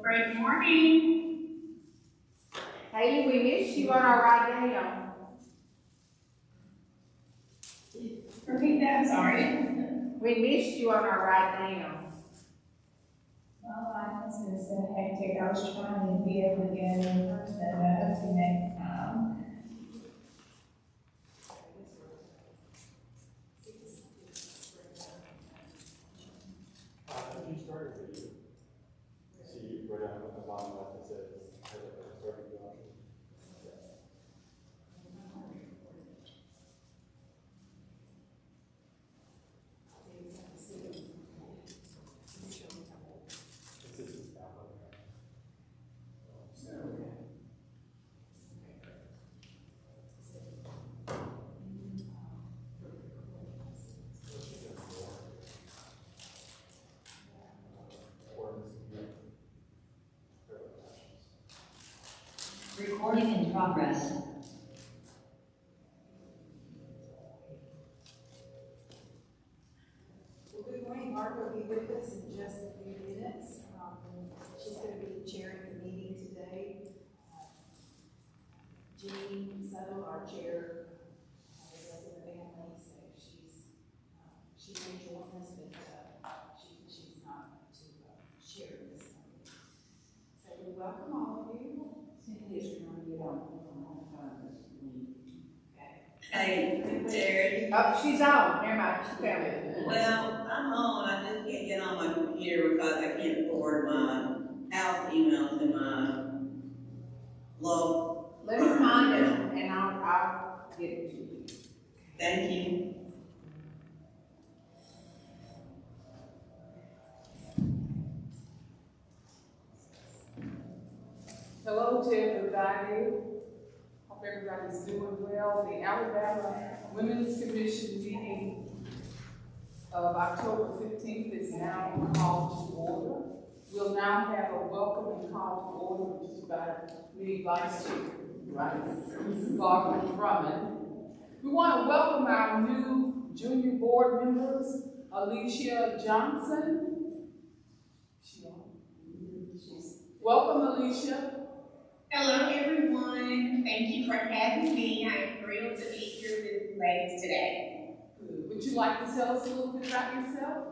Great morning. Haley, we missed you on our ride down. Repeat that, I'm sorry. We missed you on our ride down. Well, I was just so hectic. I was trying to be able to get in person, but hopefully next time. You started a video. See, right down at the bottom left, it says, starting Josh. Recording in progress. Well, good morning. Mark will be with us in just a few minutes. She's going to be chairing the meeting today. Jean Settle, our chair, is in the family, so she may join us, but she's not to share this morning. So we welcome all of you. Hey, Terry. Oh, she's on. Never mind. She found it. Well, I'm on. I just can't get on my computer because I can't forward my house email to my log. Let me find it and I'll get it to you. Thank you. Hello to everybody. Hope everybody's doing well. The Alabama Women's Commission meeting of October 15th is now called to order. We'll now have a welcome and call to order, which is by me, Vice Chair, right? Barbara Drummond. We want to welcome our new junior board members, Alicia Johnson. Welcome, Alicia. Hello, everyone. Thank you for having me. I am thrilled to be here with you ladies today. Would you like to tell us a little bit about yourself?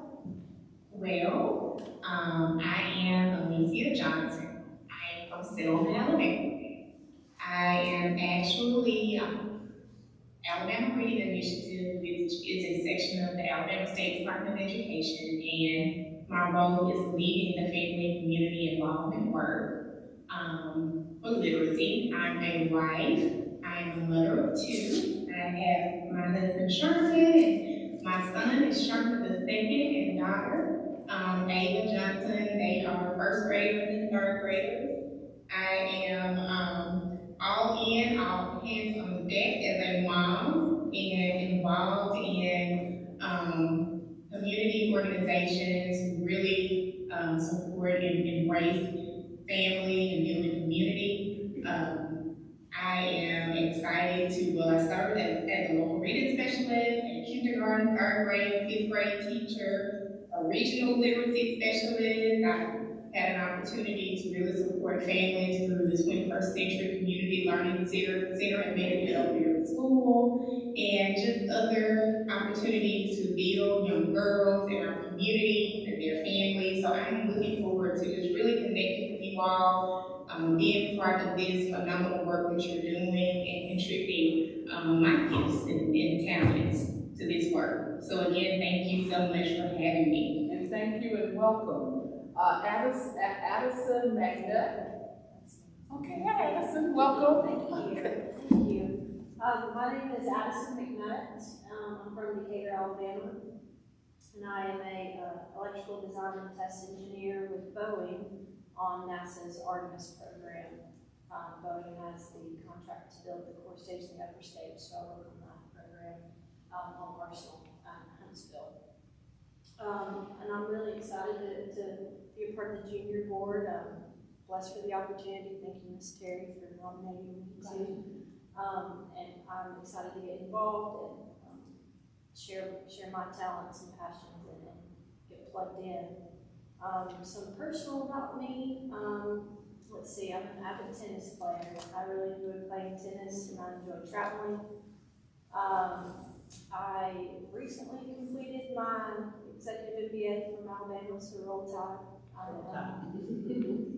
Well, I am Alicia Johnson. I am from Selma, Alabama. I am actually Alabama Reading Initiative, which is a section of the Alabama State Department of Education, and my role is leading the family and community involvement work. For literacy, I'm a wife, I'm a mother of two. I have my husband Sherman, and my son is Sherman the second, and daughter, Ava Johnson. They are first graders and third graders. I am all in, all hands on deck as a mom and involved in community organizations who really support and embrace family and building community. I am excited to, I started as a local reading specialist, a kindergarten, third grade, fifth grade teacher, a regional literacy specialist. I had an opportunity to really support families through the 21st Century Community Learning Center and made it over here at school, and just other opportunities to build young girls in our communities and their families. So I'm looking forward to just really connecting with you all, being part of this phenomenal work that you're doing and contributing my gifts and talents to this work. So again, thank you so much for having me. And thank you and welcome. Addison McNutt. Okay, hi Addison, welcome. Thank you. My name is Addison McNutt. I'm from Decatur, Alabama, and I am a electrical design and test engineer with Boeing on NASA's Artemis program. Boeing has the contract to build the core stage and the upper stage, so I work on that program on Arsenal and Huntsville. And I'm really excited to be a part of the junior board. Blessed for the opportunity. Thank you, Ms. Terry, for nominating me too. And I'm excited to get involved and share my talents and passions and get plugged in Some personal about me, let's see, I'm an avid tennis player. I really enjoy playing tennis and I enjoy traveling. I recently completed my executive MBA from Alabama, so roll tide.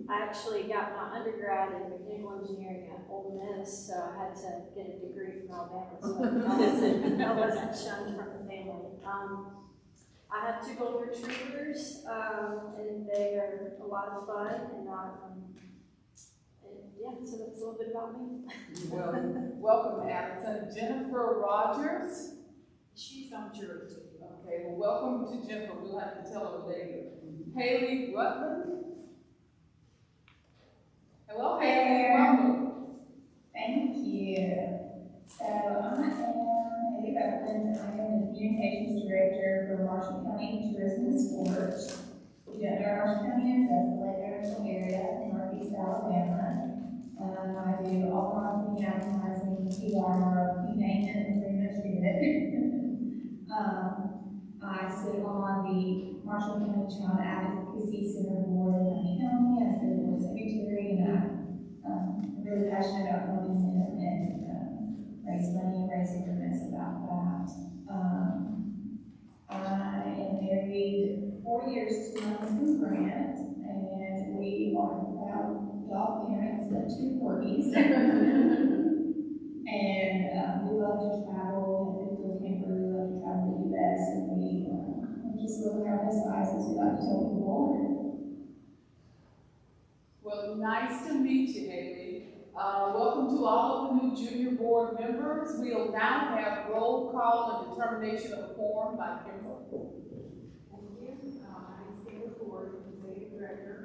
I actually got my undergrad in mechanical engineering at Ole Miss, so I had to get a degree from Alabama, so I wasn't shunned from the family. I have 2 golden retrievers, and they are a lot of fun, and yeah, so that's a little bit about me. Well, welcome, Addison. Jennifer Rogers. She's on jury too. Okay, well, welcome to Jennifer. We'll have to tell her later. Haley Rutland. Hello, Haley. Welcome. Thank you. So I am Haley Rutland. I am the Communications Director for Marshall County Tourism and Sports. If you don't know where Marshall County is, that's the Lake Guntersville area in northeast Alabama. I do all marketing, advertising, PR, you name it, and pretty much do it. I sit on the Marshall County Child Advocacy Center Board in County County as the board secretary, and I'm really passionate about helping them and raise money and raise awareness about that. I am married 4 years to my husband Grant, and we are proud dog parents of 2 corgis. And we love to travel. We have a big little camper. We love to travel the U.S. and we just live our best lives, as we like to tell people. Well, nice to meet you, Haley. Welcome to all of the new junior board members. We'll now have roll call and determination of quorum by Kimberly. Thank you. My name is Kimberly Ford, Executive Director.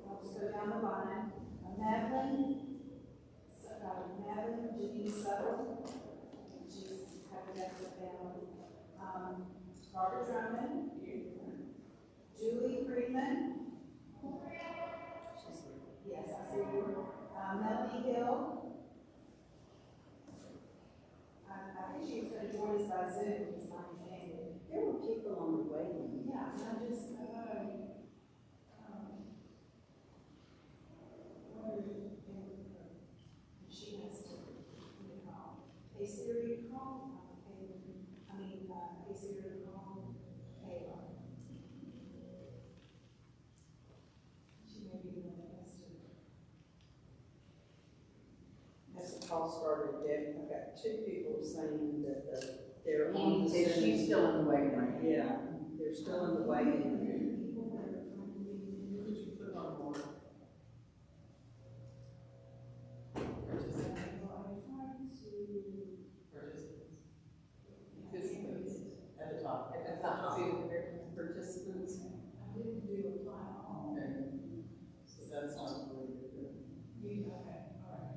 I'll just go down the line. Madeline Janine Suttle, she's covered up the family. Robert Drummond, Julie Freeman. Yes, I see you. Melanie Hill. I think she was going to join us by Zoom, is my understanding. There were people on the waiting. Yeah, I'm just, she has to, a Siri call, a Siri call, Kayla. She may be the one that has to. As the call started, Deb, I've got 2 people saying that they're on the Is she Zoom. still in the waiting room? Yeah, they're still in the waiting. Could you put on board? Participants. At the top. At the top. See, participants. I didn't do a file. Okay. So that's not really good. Okay, all right.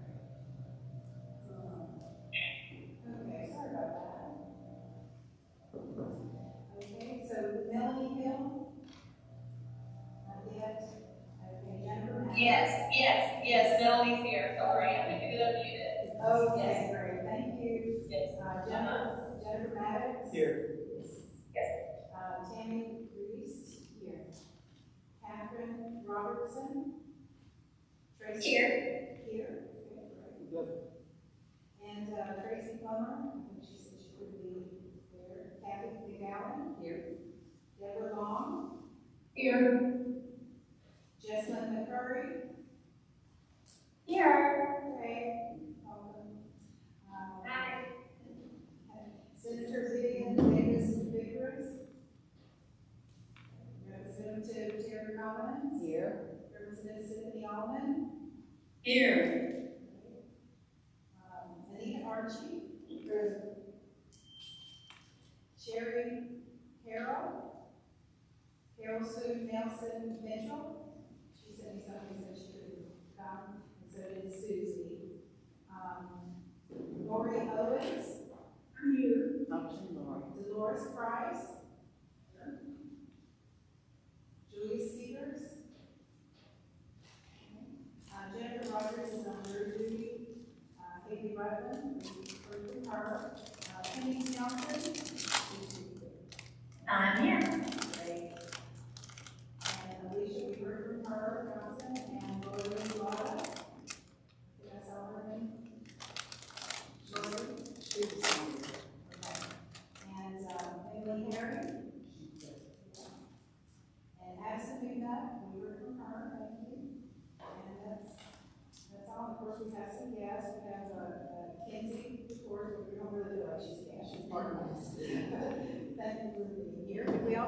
Okay, sorry about that. Okay, so Melanie Hill? Not yet. Okay, Jennifer Madden? Yes, Melanie's here. Sorry, I think it is muted. Okay, great, thank you. Yes. Jennifer Maddox? Here. Tammy Reese? Here. Catherine Robertson? Tracy? Here. Here, okay, great. Yep. And Tracy Plummer, I think she said she could be there. Kathy McGowan? Here. Deborah Long? Here. Jessamine McCurry? Here. Okay, welcome. Hi. Senator Vivian Davis Vickers? Representative Terry Collins? Here. Representative Tiffany Allman? Here. Anita Archie? Sherry Carroll? Carol Sue Nelson Mitchell? She sent me something that she couldn't come, and so did Susie. Lori Owens? I'm here. Dolores Price? Julie Severs? Jennifer Rogers is on jury duty. Haley Rutland, we've heard from her. Penny Johnson? I'm here. Great.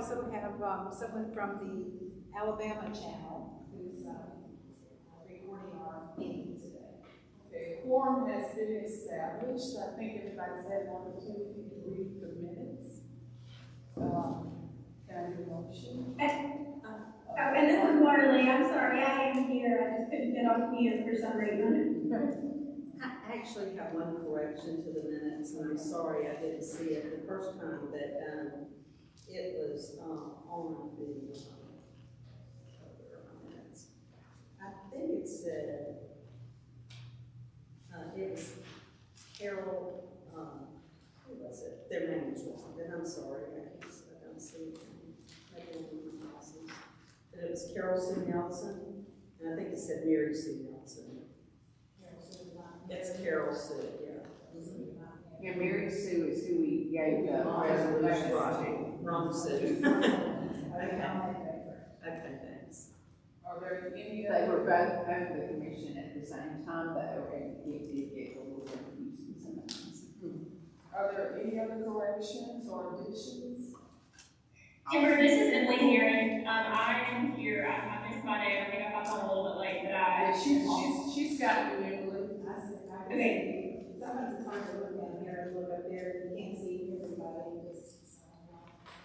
also have, someone from the Alabama channel who's, recording our meeting today. Okay, quorum has been established. I think everybody's had an opportunity to read the minutes. Can I get a motion? And this is Marley, I'm sorry, I am here, I just couldn't get off mute for some reason. I actually have one correction to the minutes, and I'm sorry I didn't see it the first time, but, it was, on the, where are my minutes? I think it said, it was Carol, who was it? Their name was wrong, and I'm sorry, I don't see it. Maybe I didn't realize it. But it was Carol Sue Nelson, and I think it said Mary Sue Nelson. It's Carol Sue, yeah. Yeah, Mary Sue is who we gave the resolution to. Wrong Sue. Okay. Okay, thanks. Are there any They other? were both over the commission at the same time, though, and it did get a little confusing sometimes. Are there any other corrections or additions? Timber, this is Emily here. I am here. I missed my day. I think I popped on a little bit late, but Yeah, she's got you, Emily. Okay. Sometimes it's hard to look down here and look up there, you can't see everybody, just,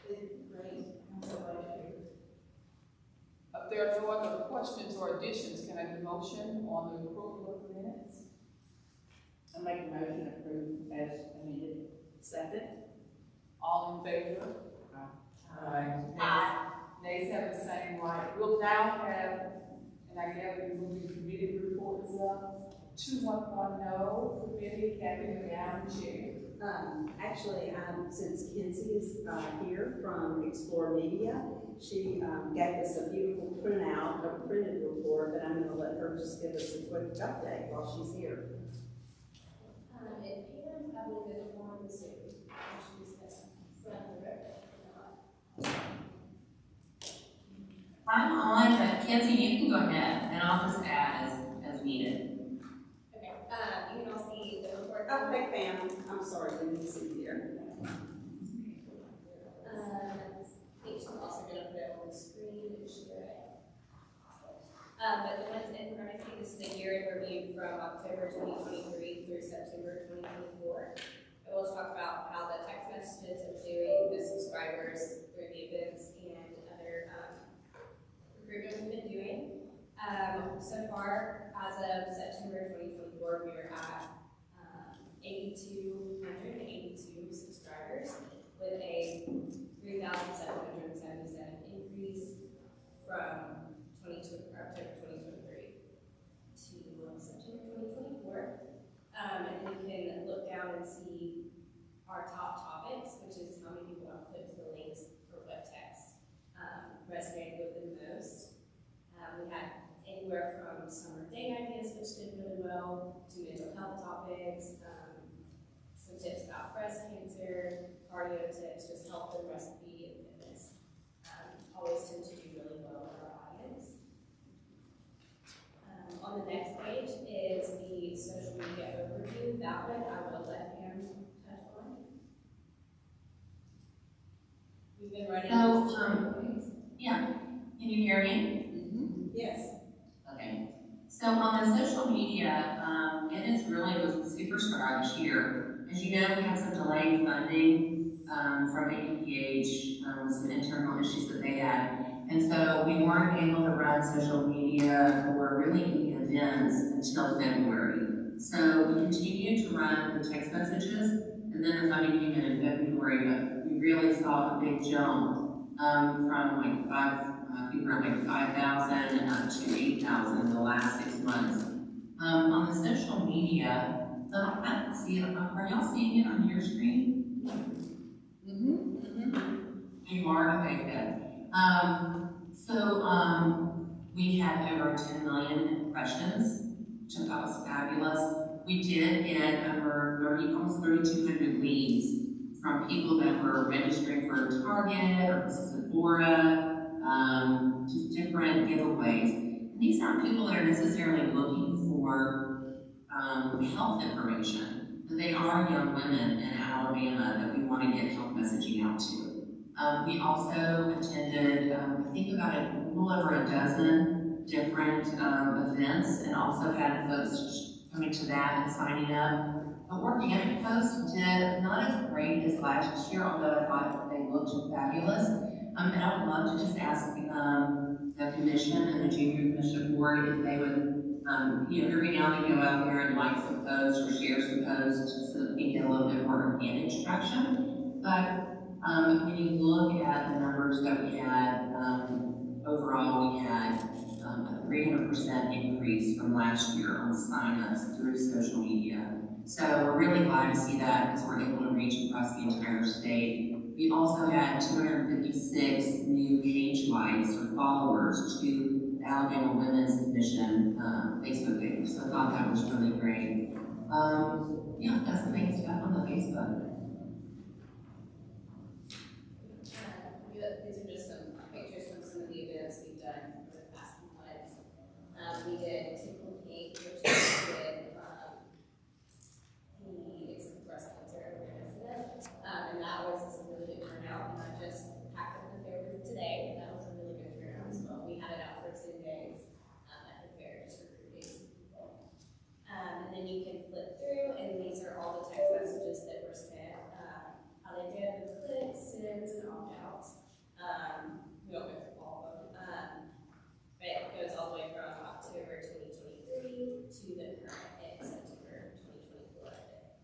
it's great, I'm so glad you're here. If there are no other questions or additions, can I get a motion on the approval of the minutes? I make a motion to approve as amended. Second? All in favor? Aye. Nays have the same right. We'll now have, and I gather you will be committee reports up. 211 committee, Kathy McGowan, chair. Actually, since Kinsey is here from Explore Media, she gave us a beautiful printout, a printed report, but I'm going to let her just give us a quick update while she's here. And Pam, I believe, is one of the city. She's the front director. I'm on, but Kenzie, you can go ahead, and I'll just add as needed. Okay, you can all see the report. Oh, hey, Pam. I'm sorry, we didn't see you there. I think she's also gonna put it on the screen, it should go ahead. But the ones in front of you, this is the year in review from October 2023 through September 2024. And we'll talk about how the text messages are doing, the subscribers through the events and other recruitment we've been doing. So far, as of September 2024, we are at 8,282 subscribers with a 3,777 increase from October 2023 to September 2024. And then you can look down and see our top topics, which is how many people have clicked the links for what text resonated with them most. We had anywhere from summer date ideas, which did really well, to mental health topics, some tips about breast cancer, cardio tips, just health and recipe and fitness. Always tend to do really well with our audience. On the next page is the social media overview. That one I will let Pam touch on. We've been running Yeah, can you hear me? Yes. Okay. So on the social media, it is really was super strong this year. As you know, we had some delayed funding from APH, some internal issues that they had. And so we weren't able to run social media or really any events until February. So we continued to run the text messages, and then the funding came in February, but we really saw a big jump from like we were at like 5,000 up to 8,000 in the last 6 months. On the social media, I don't see it. Are y'all seeing it on your screen? You are? Okay, good. We had over 10 million impressions, which I thought was fabulous. We did get over almost 3,200 leads from people that were registering for Target or Sephora, just different giveaways. And these aren't people that are necessarily looking for health information, but they are young women in Alabama that we want to get health messaging out to. We also attended, I think about a little over a dozen different events, and also had folks coming to that and signing up. But Organic Post did not as great as last year, although I thought they looked fabulous. And I would love to just ask the commission and the junior commission board if they would, every now and then go out there and like some posts or share some posts so that we can get a little bit more organic traction. But when you look at the numbers that we had, overall we had a 300% increase from last year on signups through social media. So we're really glad to see that because we're able to reach across the entire state. We also had 256 new page likes or followers to the Alabama Women's Commission Facebook page. So I thought that was really great. Yeah, that's the main stuff on the Facebook. These are just some pictures from some of the events we've done over the past few months. We did Tickle Cake, which is with it's breast cancer awareness event, and that was a really good turnout. And I just packed up the fair booth today. That was a really good turnout as well. We had it out for 10 days at the fair, just recruiting people. And then you can flip through, and these are all the text messages that were sent. How they did with clicks, sends, and opt-outs. We don't go through all of them. But it goes all the way from October 2023 to the current September 2024 update.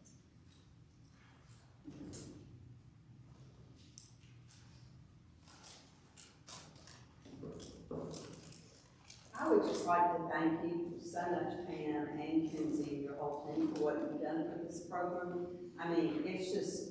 I would just like to thank you so much, Pam and Kinsey, and your whole team for what you've done for this program. I mean, it's just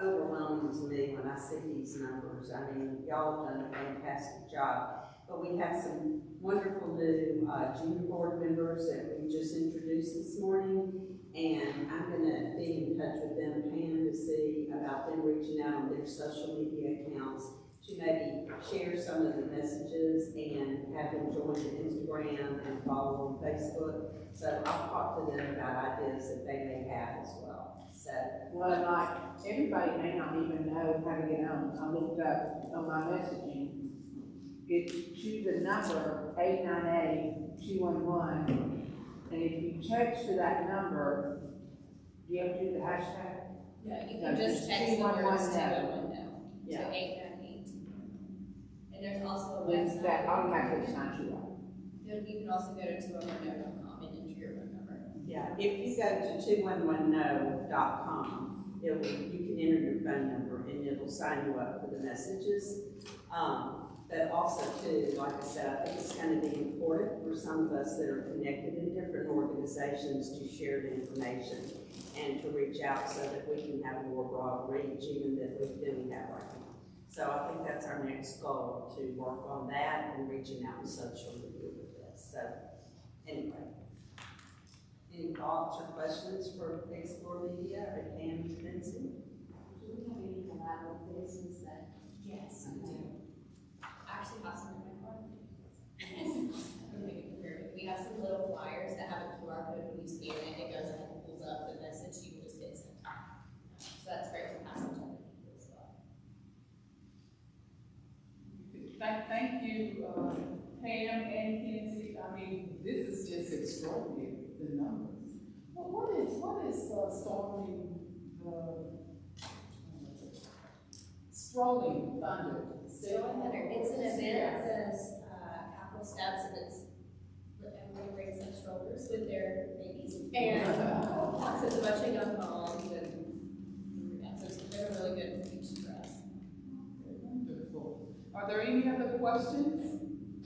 overwhelming to me when I see these numbers. I mean, y'all have done a fantastic job. But we have some wonderful new junior board members that we just introduced this morning, and I'm going to be in touch with them, Pam, to see about them reaching out on their social media accounts to maybe share some of the messages and have them join the Instagram and follow on Facebook. So I'll talk to them about ideas that they may have as well. So, Well, like, everybody may not even know how to get on. I looked up on my messaging. Choose the number 898-211, and if you text to that number, do you have to do the hashtag? Yeah, you can just text the words 211 to 898. And there's also a website. That automatically signs you up. You can also go to 211no.com and enter your phone number. yeah, if you go to 211no.com, you can enter your phone number and it'll sign you up for the messages. But also too, like I said, I think it's going to be important for some of us that are connected in different organizations to share the information and to reach out so that we can have more broad reach even than we have right now. So I think that's our next goal, to work on that and reaching out in social media with this. So anyway, any thoughts or questions for Explore Media or Pam and Kinsey? Do we have any collateral business that? Yes, we do. I actually have some in my car. We have some little flyers that have a QR code. When you scan it, it goes ahead and pulls up the message. You can just hit send. So that's great to pass on to other people as well. Thank you, Pam and Kinsey. I mean, this is just extraordinary, the numbers. Well, what is Strolling Thunder? Strolling Thunder, it's an event that says Capital Steps, and it's everybody brings up strollers with their babies. And so it's a bunch of young moms, and yeah, so it's been a really good reach for us. Wonderful. Are there any other questions?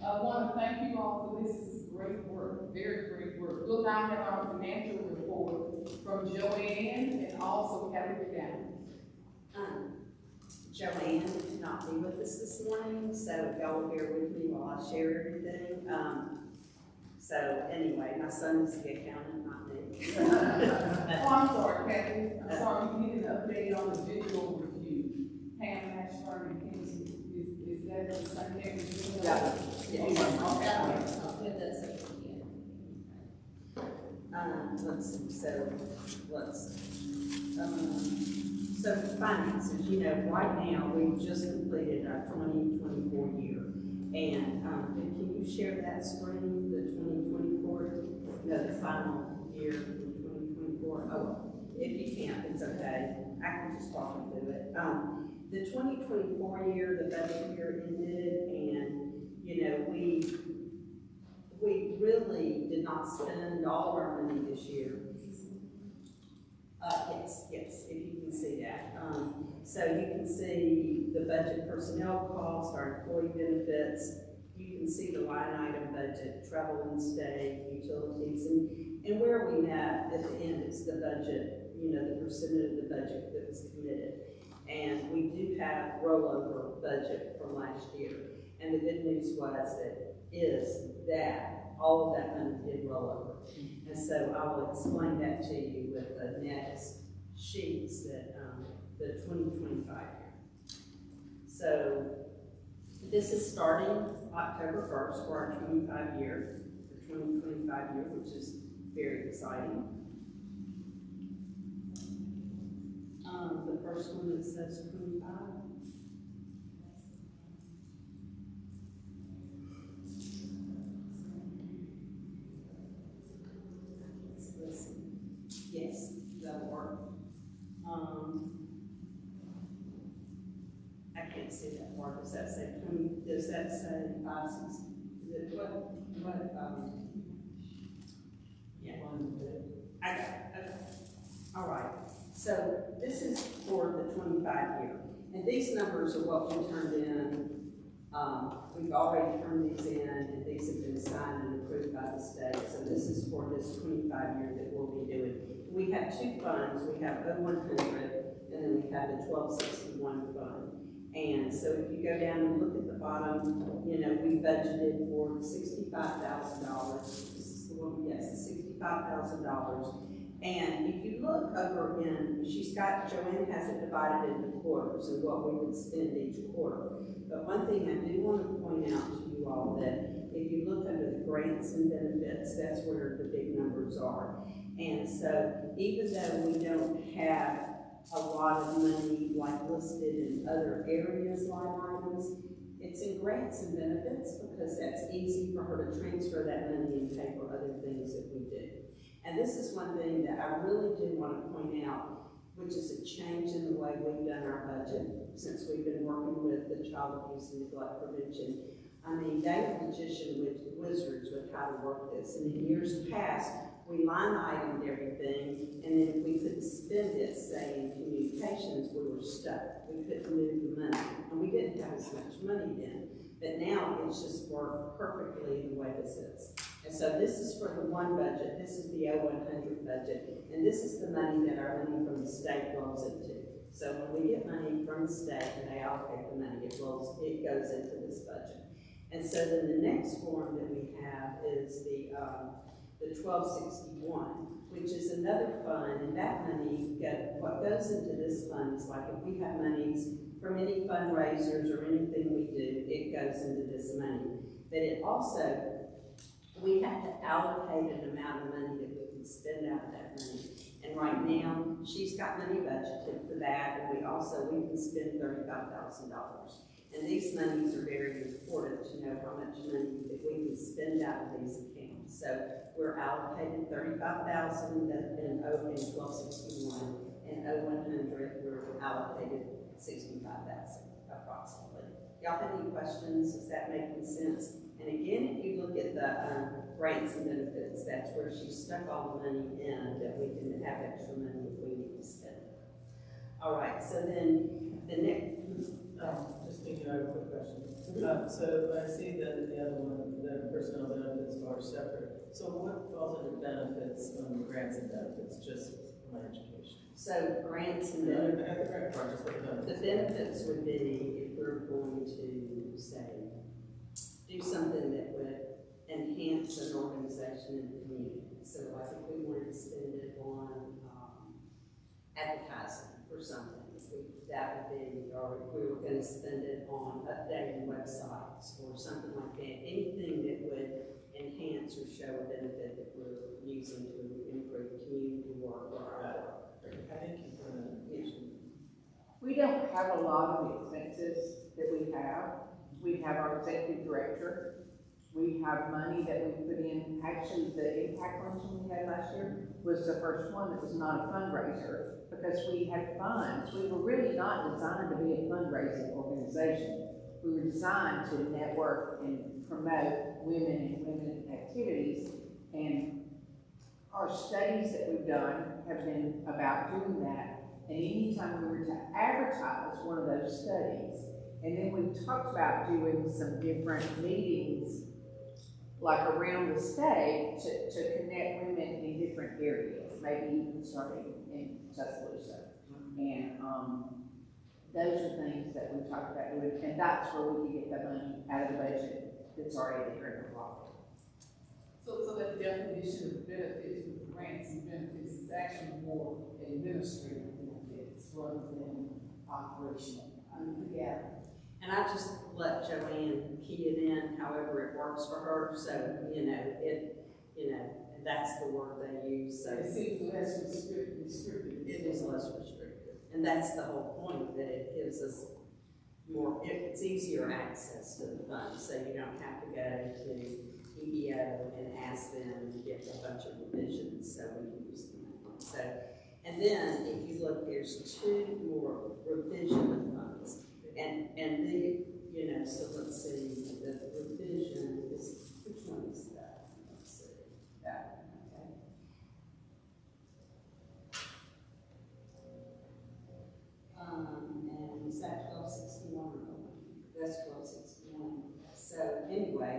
I want to thank you all for this. This is great work, very great work. We'll now have our financial report from Joanne and also Kelly McDowell. Joanne did not be with us this morning, so if y'all will bear with me while I share everything. So anyway, my son is the accountant, not me. Oh, I'm sorry, Kathy. I'm sorry, we need an update on the visual review. Pam Ashburn and Kinsey, is that the same thing? Yeah. Yes. With the social media. Let's see, So finances, you know, right now, we've just completed our 2024 year. And, can you share that screen, the 2024, no, the final year in 2024? Oh, if you can't, it's okay. I can just talk you through it. The 2024 year, the budget year ended, and, you know, we really did not spend all of our money this year. Yes, if you can see that. So you can see the budget personnel cost, our employee benefits. You can see the line item budget, travel and stay, utilities, and where we net at the end is the budget, you know, the percentage of the budget that was committed. And we do have rollover budget from last year. And the good news is that all of that money did roll over. And so I will explain that to you with the next sheets that, the 2025 year. So this is starting October 1st for our 2025 year, which is very exciting. The first one that says 25. Yes, that'll work. I can't see that part. Does that say 20? Does that say 5, 6? Is it yeah. I got it. Okay. All right. So this is for the 25 year. And these numbers are what we turned in. We've already turned these in, and these have been signed and approved by the state. So this is for this 25 year that we'll be doing. We have two funds. We have 0100, and then we have the 1261 fund. And so if you go down and look at the bottom, you know, we budgeted for $65,000. This is the one, yes, the $65,000. And if you look over in, Joanne has it divided into quarters and what we would spend each quarter. But one thing I do want to point out to you all that if you look under the grants and benefits, that's where the big numbers are. And so even though we don't have a lot of money like listed in other areas line items, it's in grants and benefits because that's easy for her to transfer that money and pay for other things that we do. And this is one thing that I really do want to point out, which is a change in the way we've done our budget since we've been working with the Child Abuse and Neglect Prevention. I mean, they are magician wizards with how to work this. And in years past, we line itemed everything, and then if we couldn't spend it, say in communications, we were stuck. We couldn't move the money, and we didn't have as much money then. But now it's just worked perfectly the way this is. And so this is for the one budget. This is the 0100 budget, and this is the money that our money from the state rolls into. So when we get money from the state and they allocate the money, it goes into this budget. And so then the next form that we have is the 1261, which is another fund, and that money, what goes into this fund is like if we have monies from any fundraisers or anything we do, it goes into this money. But it also, we have to allocate an amount of money that we can spend out of that money. And right now, she's got money budgeted for that, and we can spend $35,000. And these monies are very important to know how much money that we can spend out of these accounts. So we're allocated $35,000 in 1261, and 0100 we're allocated $65,000 approximately. Y'all have any questions? Is that making sense? And again, if you look at the grants and benefits, that's where she stuck all the money in that we can have extra money if we need to spend it. All right, so then the next. Just thinking of a quick question. So I see that the other one, the personnel benefits are separate. So what falls under benefits on grants and benefits, just for my education? So grants and benefits. The benefits would be if we're going to say do something that would enhance an organization in the community. So like if we wanted to spend it on advertising for something, that would be, or if we were going to spend it on updating websites or something like that, anything that would enhance or show a benefit that we're using to improve community work or our work. Thank you for that. We don't have a lot of expenses that we have. We have our executive director. We have money that we put in. Actually, the impact luncheon we had last year was the first one that was not a fundraiser because we had funds. We were really not designed to be a fundraising organization. We were designed to network and promote women and women activities. And our studies that we've done have been about doing that. And anytime we were to advertise one of those studies, and then we talked about doing some different meetings like around the state to connect women in different areas, maybe even starting in Tuscaloosa. And those are things that we talked about doing, and that's where we can get the money out of the budget that's already there in the block. So that definition of benefits with grants and benefits is actually more administrative benefits rather than operational. Yeah. And I just let Joanne key it in however it works for her, so, that's the word they use, so. It seems less restrictive. It is less restrictive, and that's the whole point, that it gives us more, it's easier access to the funds, so you don't have to go to EBO and ask them to get a bunch of revisions, so we can use them. So, and then if you look, there's 2 more revision funds. And the, so let's see, the revision is, which one is that? Let's see. That one, okay. And is that 1261 or that's 1261. So anyway,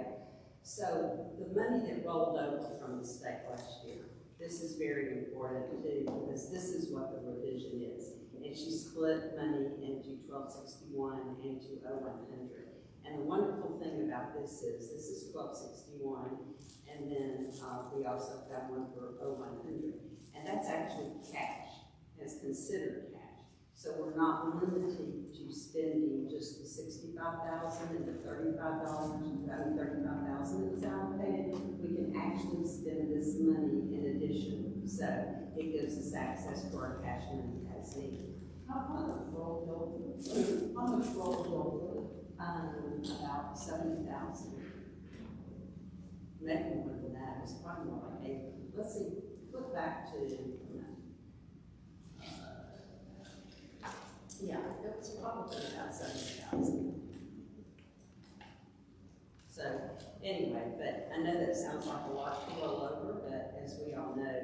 so the money that rolled over from the state last year, this is very important too, because this is what the revision is. And she split money into 1261 and to 0100. And the wonderful thing about this is 1261, and then we also have one for 0100. And that's actually cash, it's considered cash. So we're not limited to spending just the $65,000 and the $35,000 that was allocated. We can actually spend this money in addition. So it gives us access to our cash money as needed. How much rolled over? How much rolled over? About 70,000. Maybe more than that. It's probably more like 80. Let's see. Flip back to. Yeah, it was probably about 70,000. So anyway, but I know that sounds like a lot to roll over, but as we all know,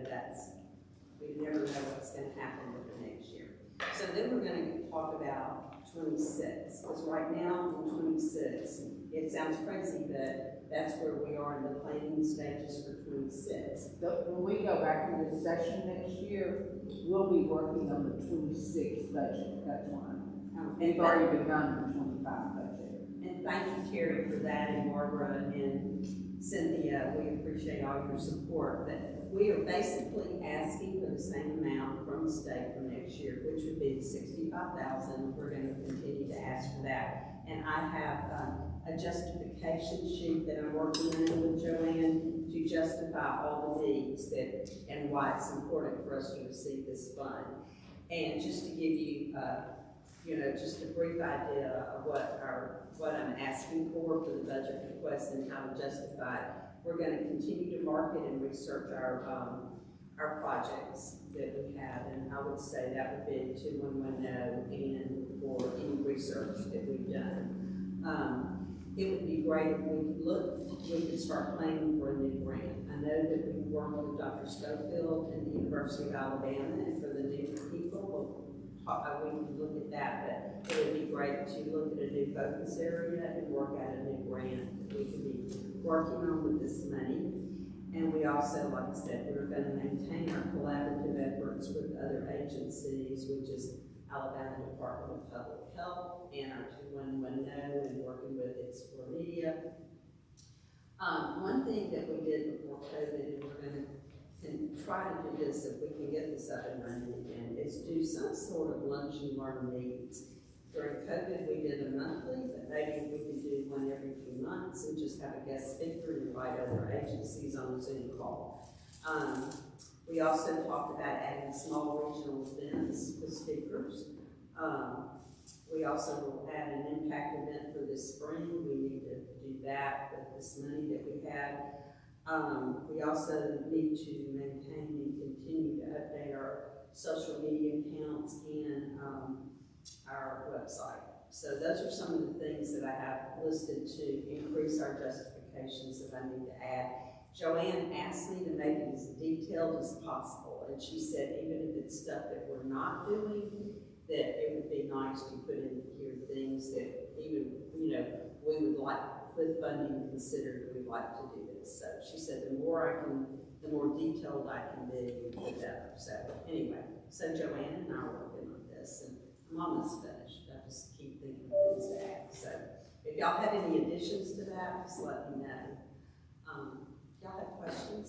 we never know what's going to happen with the next year. So then we're going to talk about 26, because right now in 26, it sounds crazy, but that's where we are in the planning stages for 26. When we go back into the session next year, we'll be working on the 26 budget. That's one. We've already begun the 25 budget. And thank you, Terry, for that, and Barbara and Cynthia. We appreciate all your support. But we are basically asking for the same amount from the state for next year, which would be the $65,000. We're going to continue to ask for that. And I have a justification sheet that I'm working on with Joanne to justify all the needs and why it's important for us to receive this fund. And just to give you, just a brief idea of what I'm asking for the budget request and how to justify it. We're going to continue to market and research our projects that we have, and I would say that would be 2110 and for any research that we've done. It would be great if we could start planning for a new grant. I know that we've worked with Dr. Schofield and the University of Alabama, and for the new people, we can look at that, but it would be great to look at a new focus area and work out a new grant that we can be working on with this money. And we also, like I said, we're going to maintain our collaborative efforts with other agencies, which is Alabama Department of Public Health and our 2110 and working with Explore Media. One thing that we did before COVID, and we're going to try to do this if we can get this up and running again, is do some sort of lunch and learn meetings. During COVID, we did a monthly, but maybe we could do one every few months and just have a guest speaker and invite other agencies on a Zoom call. We also talked about adding small regional events with speakers. We also will add an impact event for this spring. We need to do that with this money that we had. We also need to maintain and continue to update our social media accounts and our website. So those are some of the things that I have listed to increase our justifications that I need to add. Joanne asked me to make it as detailed as possible, and she said even if it's stuff that we're not doing, that it would be nice to put in here things that even, you know, we would like, with funding considered, we'd like to do this. So she said the more detailed I can be, the better. So anyway, so Joanne and I are working on this, and I'm almost finished. I just keep thinking of things to add. So if y'all have any additions to that, just let me know. Y'all have questions?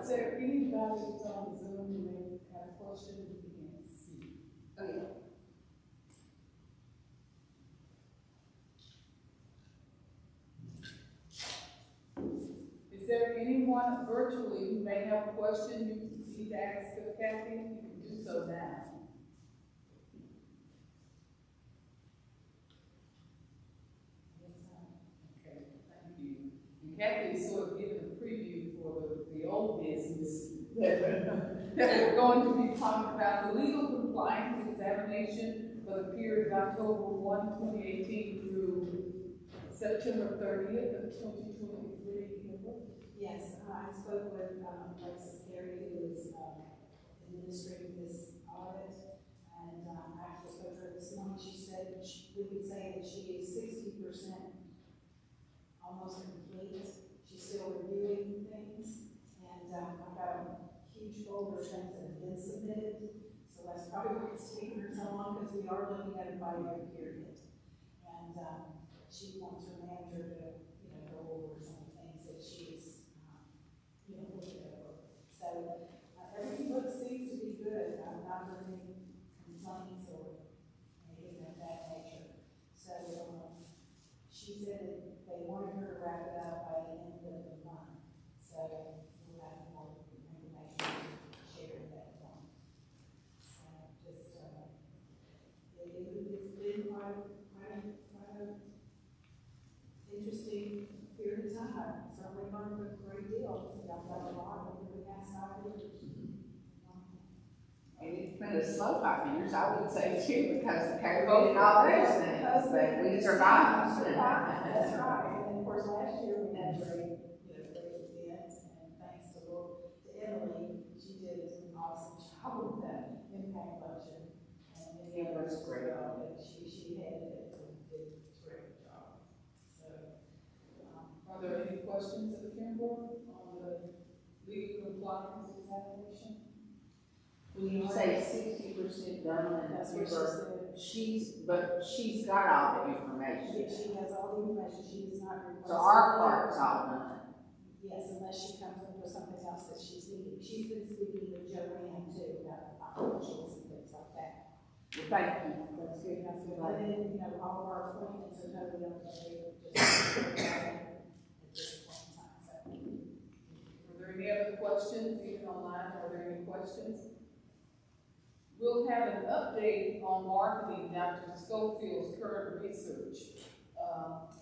Is there anybody who's on Zoom who may have a question that you can't see? Oh, yeah. Is there anyone virtually who may have a question you need to ask Kathy? You can do so now. Okay, thank you. And Kathy is sort of giving a preview for the old business that we're going to be talking about, the legal compliance examination for the period of October 1, 2018 through September 30th of 2023. Yes, I spoke with Alexis Carey, who is administrating this audit, and I actually spoke to her this morning. She said we could say that she is 60% almost complete. She's still reviewing things, and I've got a huge folder of things that have been submitted, so that's probably why it's taking her so long, because we are looking at a 5-year period. And she wants her manager to, you know, go over some of the things that she's, you know, looking over. So everything seems to be good. I've not heard any complaints or anything of that nature. So she said that they wanted her to wrap it up by the end of the month. So we'll have more information to share at that point. So just, it's been quite a interesting period of time. Certainly learned a great deal. Y'all done a lot over the past 5 years. And it's been a slow 5 years, I would say too, because of COVID and all those things, but we survived. That's right. And then of course last year we had great events, and thanks to Emily, she did an awesome job with that impact luncheon. And It was great. She headed it and did a great job. So, Are there any questions of the Karen Board on the legal compliance examination? When you say 60% done, that's what she said. she's got all the information. She has all the information. She does not request. So our part's all done. Yes, unless she comes up with something else that she's needing. She's been speaking with Joanne too about financials and things like that. Well, thank you. That's good. That's good. And then, you know, all of our appointments are totally up to date. Just at this point in time. So. Are there any other questions, even online? Are there any questions? We'll have an update on marketing Dr. Schofield's current research.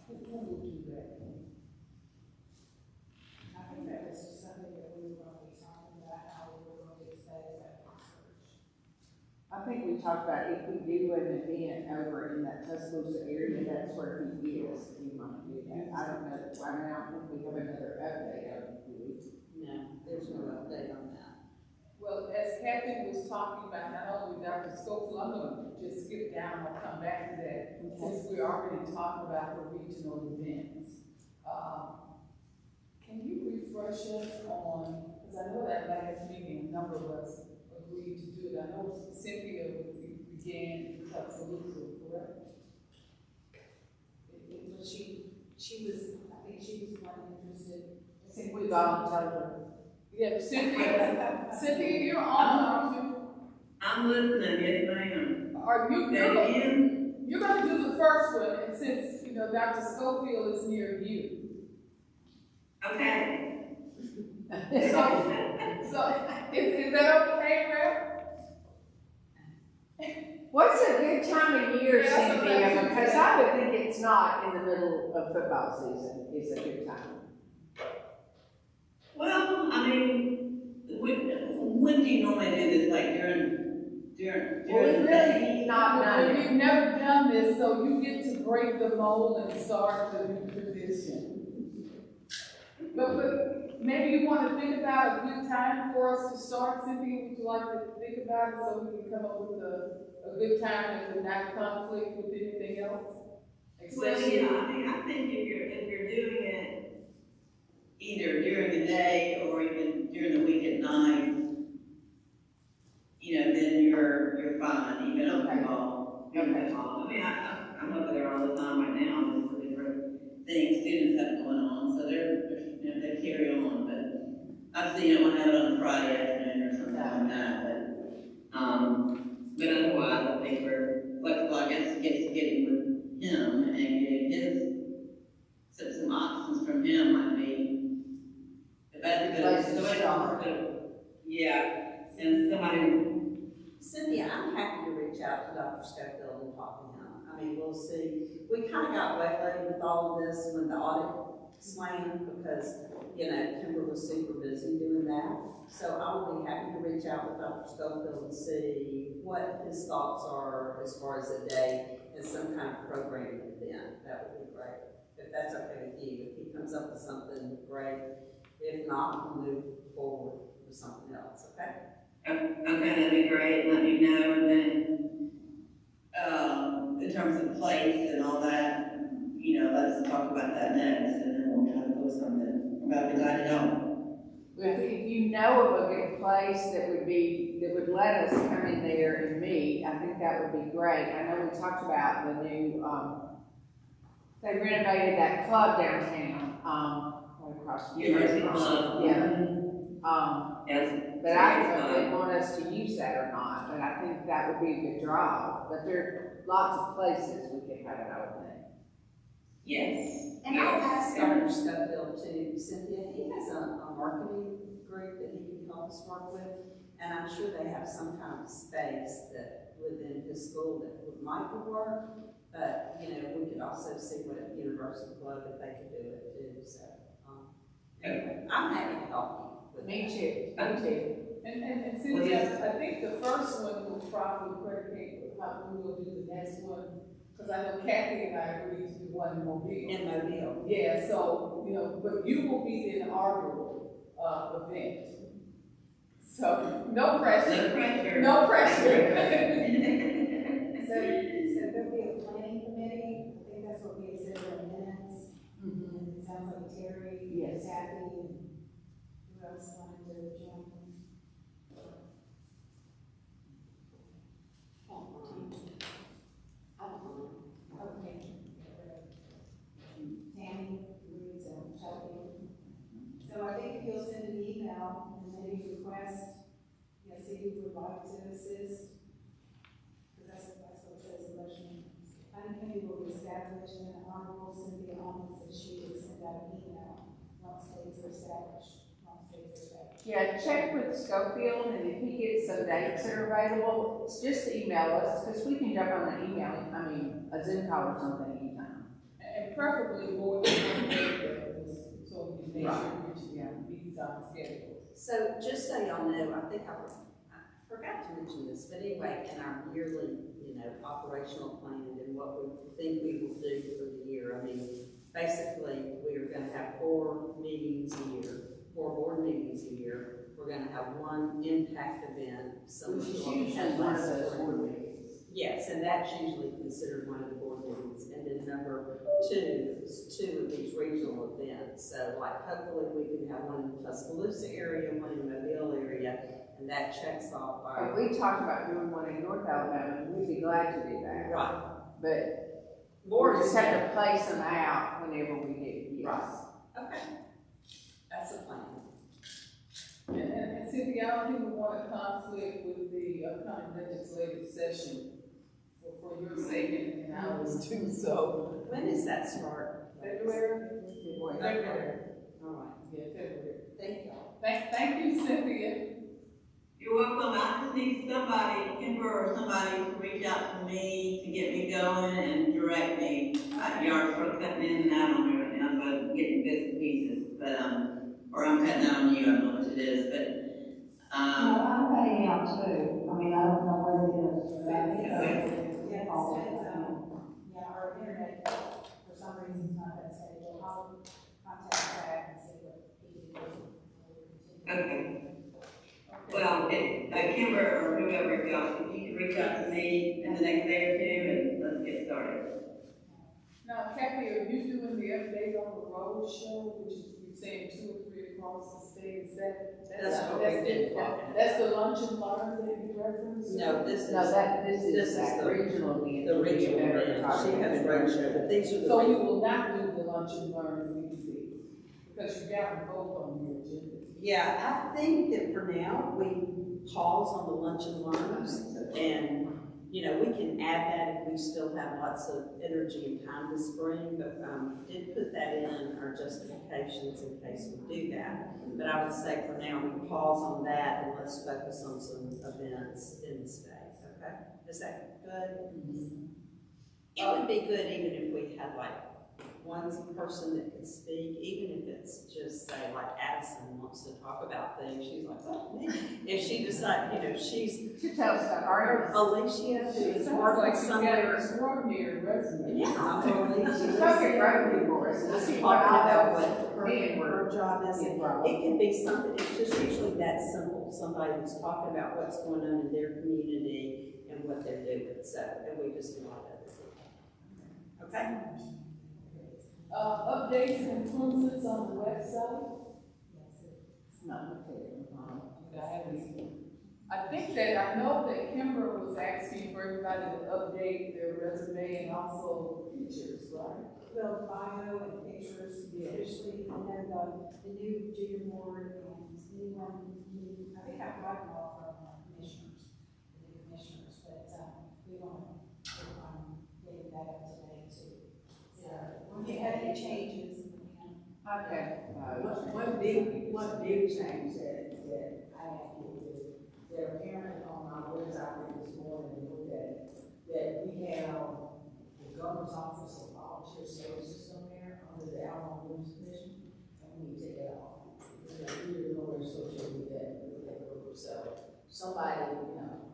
Who will do that? I think that was just something that we were going to be talking about, how we were going to expand that research. I think we talked about if we do an event over in that Tuscaloosa area, that's where he is. We might do that. I don't know. I don't think we have another update on it, do we? No, there's no update on that. Well, as Kathy was talking about, not only Dr. Schofield, I'm going to just skip down and I'll come back to that, since we're already talking about the regional events. Can you refresh us on, because I know that last meeting, a number of us agreed to do it. I know Cynthia began in Tuscaloosa, correct? She was, I think she was one interested. I think we volunteered. Yeah, Cynthia, you're on, aren't you? I'm listening, yes ma'am. Are you, You're going to do the first one, and since, you know, Dr. Schofield is near you. okay. So is that okay, Rep? What's a good time of year, Yeah, that's what Cynthia? I'm Because saying. I would think it's not in the middle of football season is a good time. Well, I mean, when do you normally do this, like during Well, we the really day? not done We've it. never done this, so you get to break the mold and start the new tradition. But maybe you want to think about a good time for us to start, Cynthia. Would you like to think about it so we can come up with a good time that would not conflict with anything else? Well, yeah, I mean, I think if you're doing it either during the day or even during the week at night, then you're fine, even on football. Okay. I mean, I'm over there all the time right now, just for different things students have going on, so they carry on, but obviously you don't want to have it on a Friday afternoon or something like that, but otherwise I think we're flexible. I guess getting with him and getting some options from him might be the best. And somebody. Cynthia, I'm happy to reach out to Dr. Schofield and talk to him. I mean, we'll see. We kind of got waylaid with all of this when the audit slammed because, Kimber was super busy doing that. So I will be happy to reach out with Dr. Schofield and see what his thoughts are as far as a day and some kind of programming event. That would be great. If that's okay with you. If he comes up with something, great. If not, we'll move forward with something else, okay? Okay, that'd be great. Let me know, and then in terms of place and all that, let's talk about that next, and then we'll try to post something. I'd be glad to help. If you know of a good place that would let us come in there and meet, I think that would be great. I know we talked about the new, they renovated that club downtown, right across the University Club. Yeah. Yes. But I don't know if they want us to use that or not, but I think that would be a good draw. But there are lots of places we could have it, I would think. Yes. And I'll ask Dr. Schofield too, Cynthia, he has a marketing group that he can help us work with, and I'm sure they have some kind of space that within his school that might work, but, we could also see what University Club, if they could do it too, so, anyway, I'm happy to help you with that. Me too. And Cynthia, I think the first one will probably predicate how we will do the next one. Because I know Kathy and I agreed to do one in Mobile. In Mobile. Yeah, so, but you will be the inaugural event. So, no pressure. No pressure. No pressure. So there'll be a planning committee, I think that's what we had said in the minutes. And it sounds like Terry, Yes. Kathy, and who else wanted to join? Okay. Tammy, Louise, and Shelby. So I think if you'll send an email and maybe request, see who would like to assist, because that's what it says in the motion. Planning committee will be established, and the Honorable Cynthia Owens, that she would send out an email once dates are established. Yeah, check with Schofield, and if he gets some dates that are available, just email us, because we can jump on an email, a Zoom call or something anytime. And preferably more than one day, so we can make sure meetings on schedule. So just so y'all know, I think I forgot to mention this, but anyway, in our yearly, operational plan and what we think we will do for the year, I mean, basically, we are gonna have 4 meetings a year, 4 board meetings a year. We're gonna have 1 impact event, Which is usually one of those board meetings. Yes, and that's usually considered one of the board meetings. And then number 2 is 2 of these regional events. So like hopefully we can have one in the Tuscaloosa area, one in the Mobile area, and that checks off our. We talked about doing one in North Alabama, and we'd be glad to do that. Right. But Board we just have to place them out whenever we do, yes. Right. Okay. That's the plan. And Cynthia, I don't even want to conflict with the upcoming legislative session for your sake and ours too, so. When does that start? February? February. All right. Yeah, February. Thank you. Thank you, Cynthia. You're welcome. I just need somebody, Kimber or somebody, to reach out to me to get me going and direct me. You are sort of cutting in and out on me right now, so I'm getting bits and pieces. But or I'm cutting out on you. I don't know which it is, but No, I'm cutting out too. I mean, I don't know what it is, but I think Yeah, it's all it's, the yeah, our internet, for some reason, is not that stable. I'll contact Zach and see what he can do. okay. Well, Kimber or whoever y'all, if you could reach out to me in the next day or two, and let's get started. Now, Kathy, are you doing the update on the road show, which is, you saying 2 or 3 across the state, is That's what we've been talking about. That's the lunch and learn that you referenced? No, this is. This is the regional event. The regional event, she has roadshow, but these are the. So you will not do the lunch and learn weekly, because you got them both on your agenda. Yeah, I think that for now, we pause on the lunch and learns, and, you know, we can add that if we still have lots of energy and time this spring, but, did put that in our justifications in case we do that. But I would say for now, we pause on that and let's focus on some events in the state, okay? Is that good? Mm-hmm. It would be good even if we had like one person that could speak, even if it's just say like Addison wants to talk about things, she's like, oh, me. If she decides, you know, She tells the artist. Alicia, who is Sounds working like you got somewhere. an extraordinary resume. Yeah, Alicia. She's talking rugby for us. Talking about what Me her job is. Yeah. It could be something, it's just usually that simple, somebody who's talking about what's going on in their community and what they're doing, so, and we just want that. Okay? Updates and improvements on the website. I think that, I know that Kimber was asking for everybody to update their resume and also pictures, right? Well, bio and pictures, especially, and then the new junior board and anyone, I think I've gotten all from commissioners, the new commissioners, but, we want to work on getting that up to date too. So, when you have any changes, Okay. One big change that I have to do, that apparently on my website this morning, and looked at, that we have the governor's office of volunteer services on there under the Alabama Women's Commission, and we need to take that off. Because we really know we're associated with that group, so somebody, you know,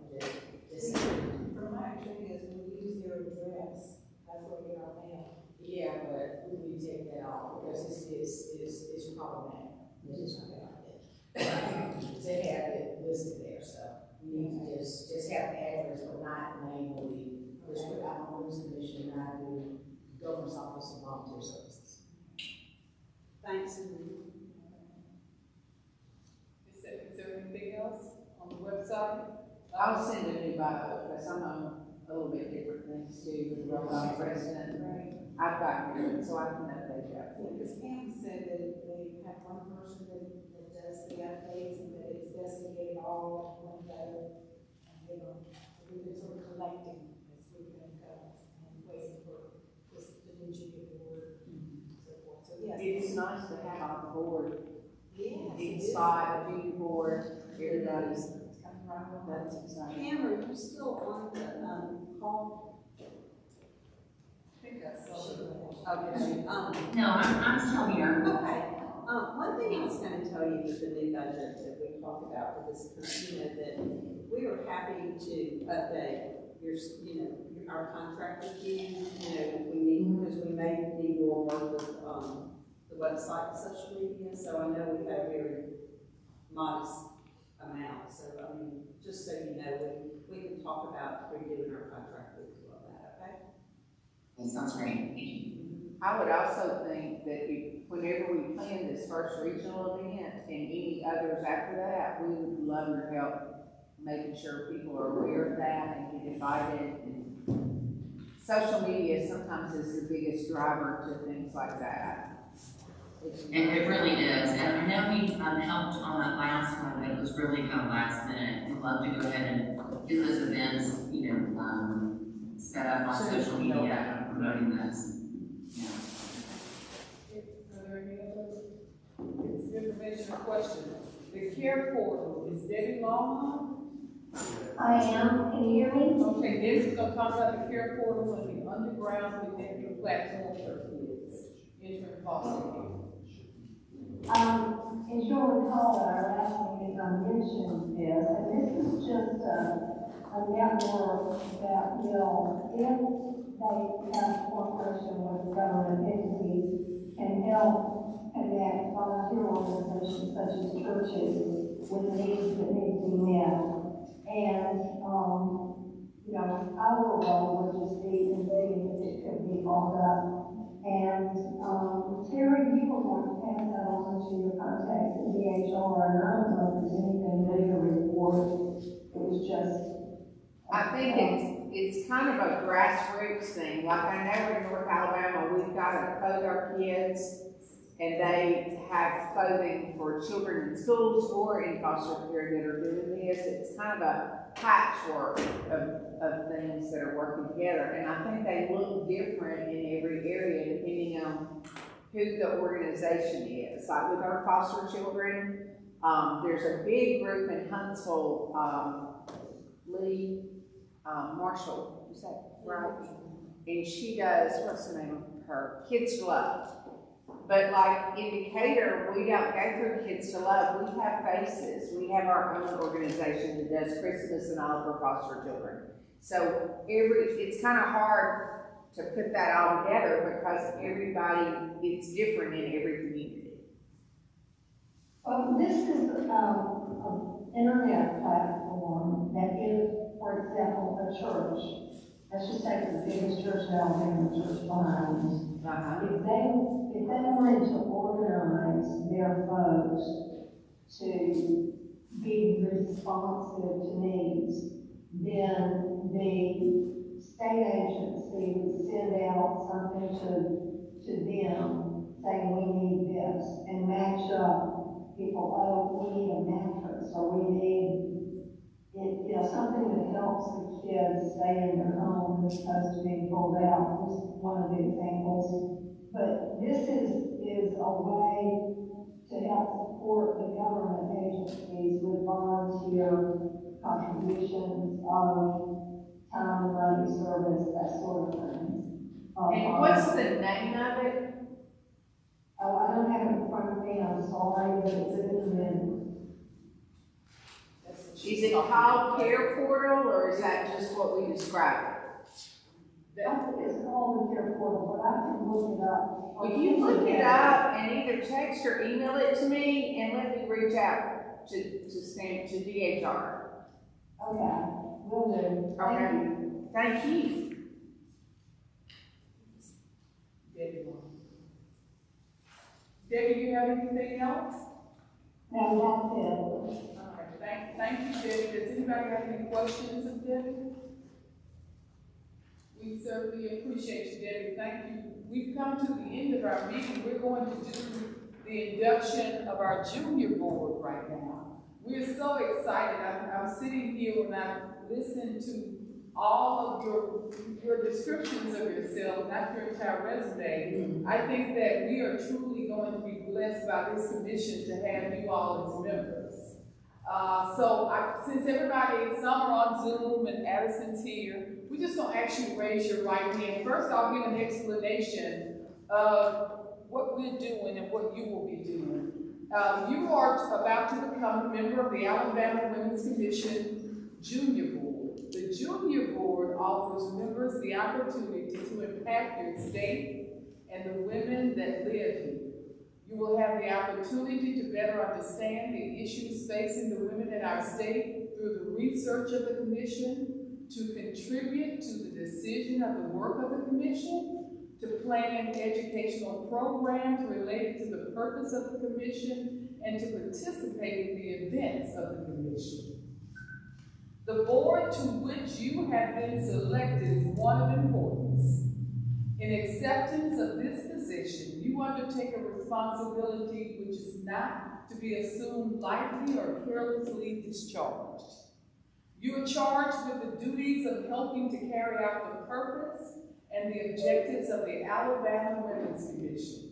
just. from my understanding is we use their address, that's where we get our mail. Yeah, but we need to take that off, because it's problematic. It's just not like that. To have it listed there, so we need to just have the address, but not the name of just put out on this commission, not the governor's office of volunteer services. Thanks, Is there anything else on the website? I'll send a new bio, because I'm on a little bit different things too, with the role I'm president. Right. I've got it, so I can update that. Yeah, because Pam said that they have one person that does the updates and that it's investigated all in one go. And, you know, we've been sort of collecting as we've been and waiting for this, the new junior board and so forth. So, yes. It's nice to have on the board, Yes, each it is. side, the junior board, everybody's, It's coming right along. that's exciting. Pam, are you still on the, call? I think I saw it. Okay, No, I'm still here. okay. One thing I was gonna tell you with the new budget that we talked about with this, you know, that we were happy to update your, you know, our contract with you, you know, if we need, because we may need more work with, the website and social media, so I know we had a very modest amount, so, I mean, just so you know, we can talk about redoing our contract with you on that, okay? That sounds great. Thank you. I would also think that whenever we plan this first regional event and any others after that, we would love your help making sure people are aware of that and get invited. And social media sometimes is the biggest driver to things like that. It really is, and I know we helped on that last one, but it was really kind of last minute. We'd love to go ahead and do those events, you know, set up on social media and promoting those. Yeah. Are there any other information or questions? the care portal. Is Debbie Long? I am, can you hear me? Okay, Debbie's gonna talk about the care portal and the underground connecting platform for kids entering foster care. As you'll recall, at our last meeting, I mentioned this, and this is just a network that will, if they have cooperation with government entities, can help connect volunteer organizations such as churches with needs that need to be met. And, our role would just be in seeing if it could be brought up. And, Terry, you were going to pass that on to your contacts at DHR, and I don't know if there's anything new to report. It was just. I think it's kind of a grassroots thing. Like I know in North Alabama, we've got to clothe our kids, and they have clothing for children in schools or in foster care that are doing this. It's kind of a patchwork of things that are working together. And I think they look different in every area depending on who the organization is. Like with our foster children, there's a big group in Huntsville, Lee Marshall, is that right? And she does, what's the name of her? Kids to Love. But like in Decatur, we don't go through Kids to Love. We have faces. We have our own organization that does Christmas and all for foster children. So it's kind of hard to put that all together because it's different in every community. Well, this is an internet platform that is, for example, a church. Let's just take the biggest church in Alabama, Church Behind. If they wanted to organize their folks to be responsive to needs, then the state agency would send out something to them saying we need this and match up people, oh, we need a mattress or we need something that helps the kids stay in their home as opposed to being pulled out is one of the examples. But this is a way to help support the government agencies with volunteer contributions of time, money, service, that sort of thing. And what's the name of it? Oh, I don't have it in front of me, I'm sorry, but it's in the minute. Is it called Care Portal, or is that just what we described? I think it's called the Care Portal, but I can look it up. Well, you look it up and either text or email it to me and let me reach out to DHR. Okay, will do. Okay. Thank you. Debbie, you have anything else? No, that's it. Thank you, Debbie. Does anybody have any questions of Debbie? We certainly appreciate you, Debbie. Thank you. We've come to the end of our meeting. We're going to do the induction of our junior board right now. We're so excited. I'm sitting here when I listen to all of your descriptions of yourself, not your entire resume. I think that we are truly going to be blessed by this commission to have you all as members. Since everybody, some are on Zoom and Addison's here, we're just going to ask you to raise your right hand. First, I'll give an explanation of what we're doing and what you will be doing. You are about to become a member of the Alabama Women's Commission Junior Board. The Junior Board offers members the opportunity to impact your state and the women that live here. You will have the opportunity to better understand the issues facing the women in our state through the research of the Commission, to contribute to the decision of the work of the Commission, to plan educational programs related to the purpose of the Commission, and to participate in the events of the Commission. The board to which you have been selected is one of importance. In acceptance of this position, you undertake a responsibility which is not to be assumed lightly or carelessly discharged. You are charged with the duties of helping to carry out the purpose and the objectives of the Alabama Women's Commission.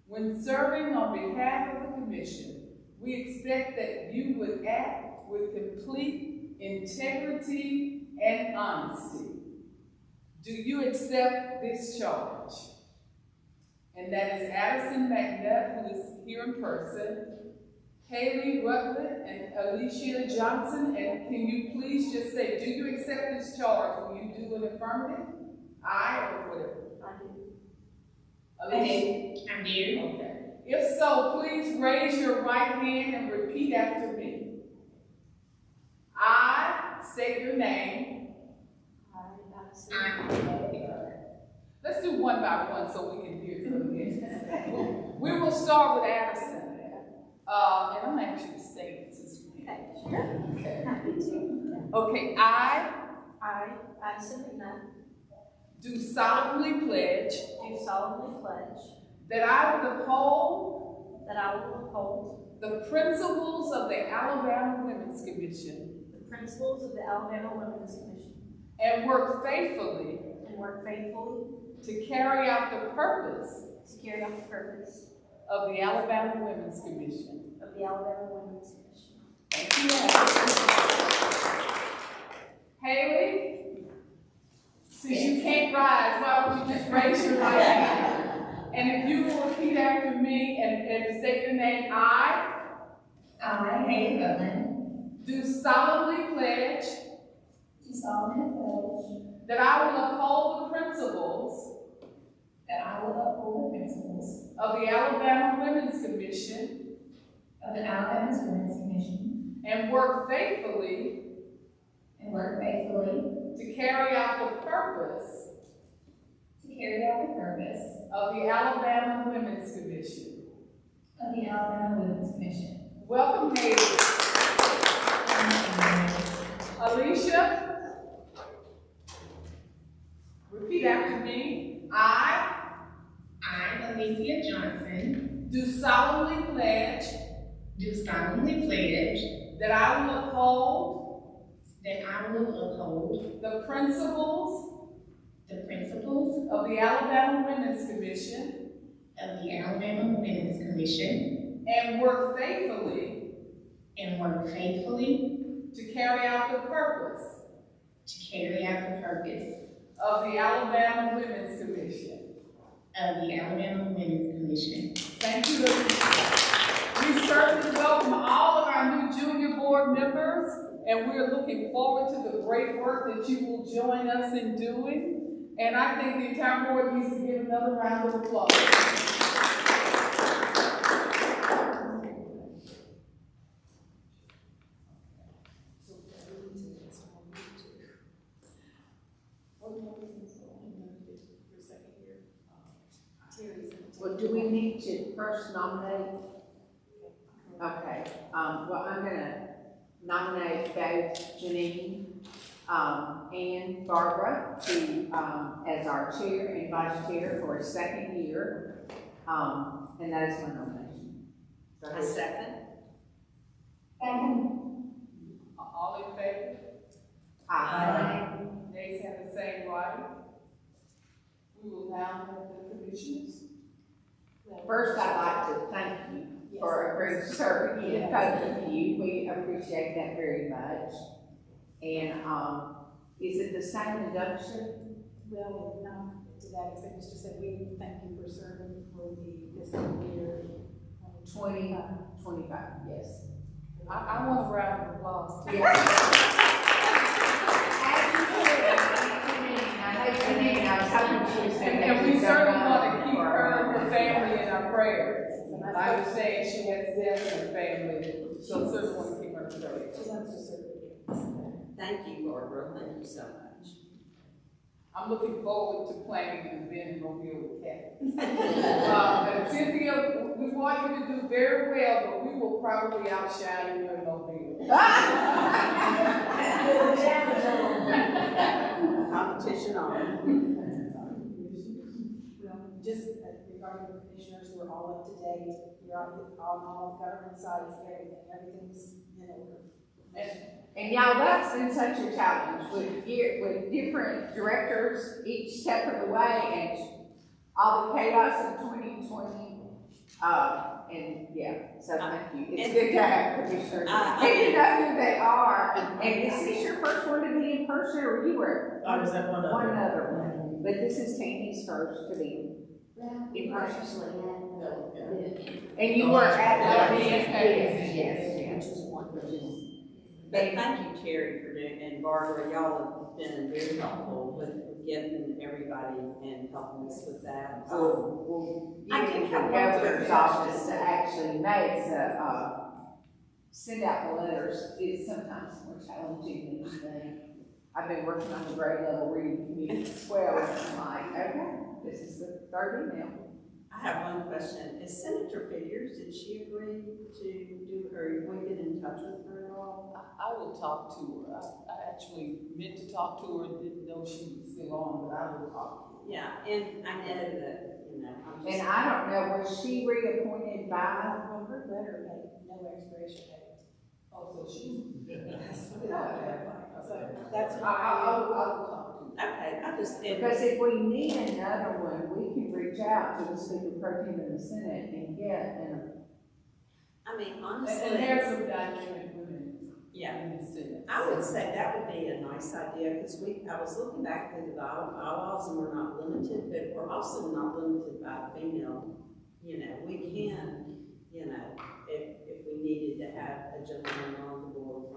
When serving on behalf of the Commission, we expect that you would act with complete integrity and honesty. Do you accept this charge? And that is Addison McNutt, who is here in person, Haley Rutland, and Alicia Johnson. And can you please just say, do you accept this charge? Will you do an affirmative? Aye or whatever? I do. Alicia? I do. Okay. If so, please raise your right hand and repeat after me. I state your name. Let's do one by one so we can hear from you. We will start with Addison. And I'm going to ask you to state it since you can. Okay. Okay, I, Addison McNutt, do solemnly pledge that I will uphold the principles of the Alabama Women's Commission and work faithfully to carry out the purpose of the Alabama Women's Commission. Thank you. Haley, since you can't rise, why don't you just raise your right hand? And if you will repeat after me and state your name, I, Haley Rutland, do solemnly pledge that I will uphold the principles of the Alabama Women's Commission and work faithfully to carry out the purpose of the Alabama Women's Commission. Welcome, Haley. Alicia, repeat after me. I, Alicia Johnson, do solemnly pledge that I will uphold the principles of the Alabama Women's Commission and work faithfully to carry out the purpose of the Alabama Women's Commission. Thank you, Alicia. We certainly welcome all of our new junior board members, and we're looking forward to the great work that you will join us in doing. And I think the entire board needs to give another round of applause. Well, do we need to first nominate? Okay, well, I'm gonna nominate both Janine, and Barbara to, as our chair and vice chair for a second year. And that is my nomination. I second. All in favor? Aye. Nays have the same right. We will now have the commissioners. First, I'd like to thank you for agreeing to serve again, both of you. We appreciate that very much. And, is it the same induction? Well, not to that extent, Mr. said we thank you for serving for the fiscal year 2025, yes. I want a round of applause too. And we certainly want to keep her and her family in our prayers. I understand she has death in her family, so certainly want to keep her in prayers. She wants to serve. Thank you, Barbara. Thank you so much. I'm looking forward to planning an event in Mobile with Kathy. And Cynthia, we want you to do very well, but we will probably outshine you in Mobile. Competition on. Well, just regarding the commissioners, we're all up to date. We're on all government sites, everything's in order. And y'all, that's been such a challenge with different directors each step of the way, and all the chaos of 2020 And, yeah, so thank you. It's and- good to have commissioners. And you know who they are. And is this your first one to be in person, or you were? I was at one One other. other one. But this is Tammy's first to be Well, in we're person. actually at, And you were at the Yeah. event, yes, which is one, which is. But thank you, Terry, for doing, and Barbara, y'all have been very helpful with getting everybody and helping us with that. Well, I getting do the have one governor's question. office to actually make the, send out the letters is sometimes more challenging than you think. I've been working on the grade level reading community as well, and I'm like, okay, this is the third email. I have one question. Is Senator Figures, did she agree to do, or we get in touch with her at all? I will talk to her. I actually meant to talk to her and didn't know she was still on, but I will talk to her. Yeah, and I know that, you know, I'm just. And I don't know, was she reappointed by, Her letter had no expiration date. Oh, so she. So that's I why. will talk to her. Okay, I just, because if we need another one, we can reach out to the Speaker Pro Tem in the Senate and get I mean, And honestly, there's some dynamic women yeah. in the Senate. I would say that would be a nice idea, because I was looking back through the bylaws, and we're not limited, but we're also not limited by female. You know, we can, you know, if we needed to have a gentleman on the board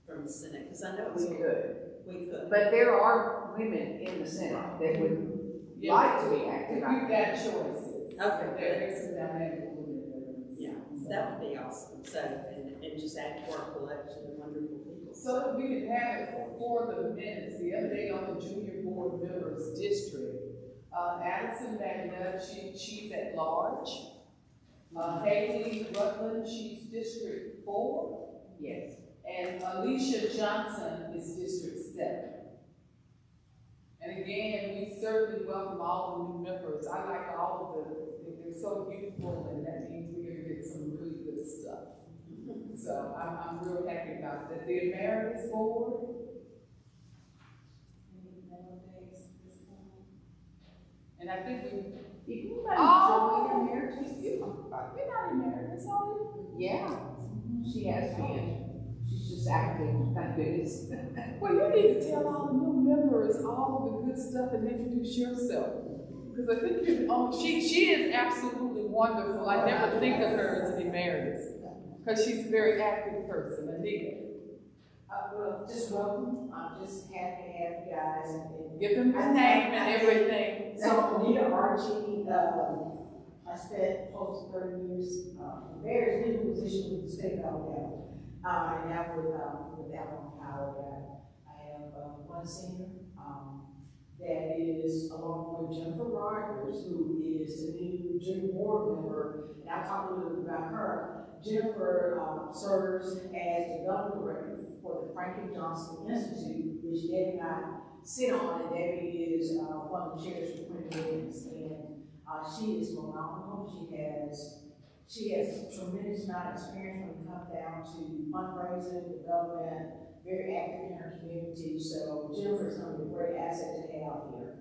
from the Senate, because I know we could. we could. But there are women in the Senate that would like to be active. You've got choices. Okay, There's some dynamic women there. Yeah, that would be awesome. So, and just add to our collection of wonderful people. So that we can have it for the minutes. The other day on the junior board members district, Addison McNutt, she's at large. Haley Rutland, she's District 4. Yes. And Alicia Johnson is District 7. And again, we certainly welcome all the new members. I like all of they're so youthful, and that means we're gonna get some really good stuff. So I'm real happy about that. The Emeritus Board, and I think we. If anybody Oh, join emeritus, you're not emeritus, are you? yeah, she has been. She's just active, thank goodness. Well, you need to tell all the new members all of the good stuff and introduce yourself. Because I think she is absolutely wonderful. I never think of her as an emeritus. Because she's a very active person, Anita. Well, just welcome. I'm just happy to have you guys and Give them your name and everything. So Anita Archie, I spent close to 30 years in various legal positions with the state of Alabama. And now with Alabama Power, I have one senior that is along with Jennifer Rogers, who is the new junior board member. And I'll talk a little bit about her. Jennifer serves as development director for the Franklin Johnson Institute, which Debbie and I sit on, and Debbie is one of the chairs for Quinn Williams, and she is phenomenal. She has a tremendous amount of experience when it comes down to fundraising, development, very active in her community. So Jennifer is going to be a great asset to have here.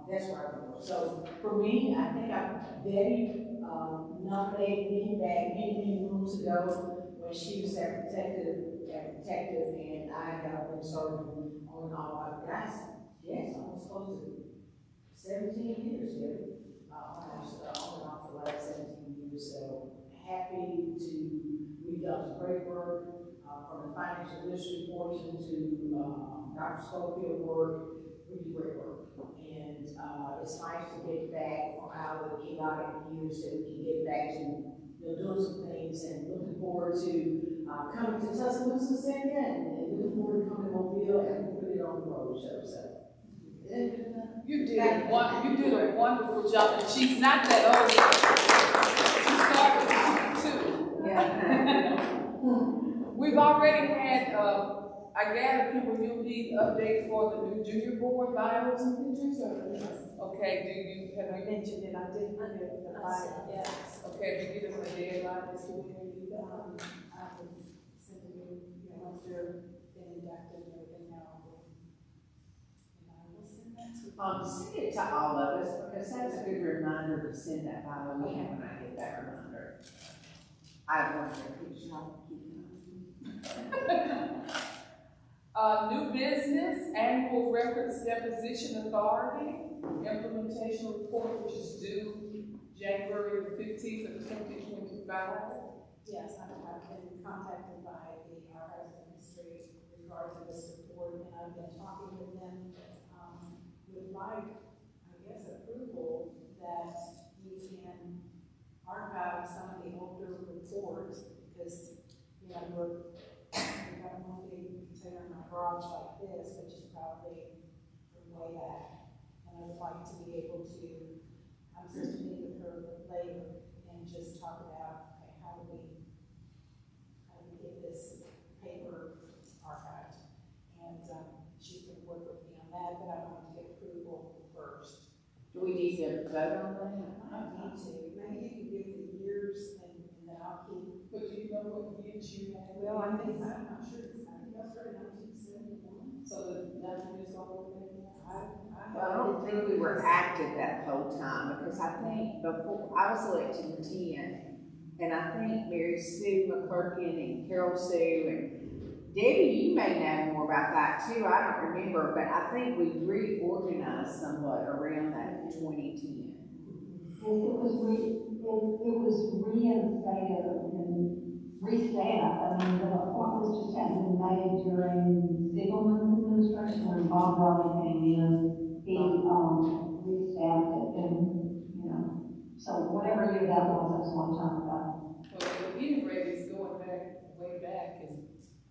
That's where I go. So for me, I think Debbie nominated me back many moons ago when she was that protective, and I have been serving on and off. Guys, yes, almost close to 17 years, Debbie. Almost on and off for the last 17 years. So happy we've done some great work from the financial industry portion to Dr. Schofield work. We do great work. And it's nice to get back from out of the chaotic years that we can get back to doing some things, and looking forward to coming to Tuscaloosa again, and looking forward to coming to Mobile and put it on the road show. So. You did a wonderful job, and she's not that old. She started with 2. Yeah. We've already had, I gather people you'll need updates for the new junior board bios and pictures, okay, have you mentioned it? I did. Yes. Okay, if you give us a deadline, this will be I would send you, once they're been inducted and everything now. And I will send that to you. Send it to all of us, because that's a good reminder to send that by when I get that reminder. I want to picture y'all keeping New business, annual records deposition authority, implementation report, which is due January the 15th of 2025. Yes, I have been contacted by the Archives of History regarding this report, and I've been talking with them. Would like, I guess, approval that we can archive some of the older reports, because, you know, we've got one big container in my garage like this, which is probably from way back. And I would like to be able to, I'm supposed to meet with her later and just talk about, okay, how do we get this paper archived? And she's going to work with me on that, but I wanted to get approval first. Do we need to vote on that? I need to. Maybe you can give the years and then I'll keep. But do you know what years you have? Well, I'm not sure. I think I started in 1971. So the nothing is going to work there? Well, I don't think we were active that whole time, because I think before, I was elected in 10, and I think Mary Sue McClurkin and Carol Sue and Debbie, you may know more about that too, I don't remember, but I think we reorganized somewhat around that 2010. Yes, it was reinstated and restaffed. I mean, the appointments just hadn't been made during Siegelman's administration. When Bob Raleigh came in, he restaffed it, and you know, so whatever year that was a long time ago. Well, at any rate, it's going back, way back, and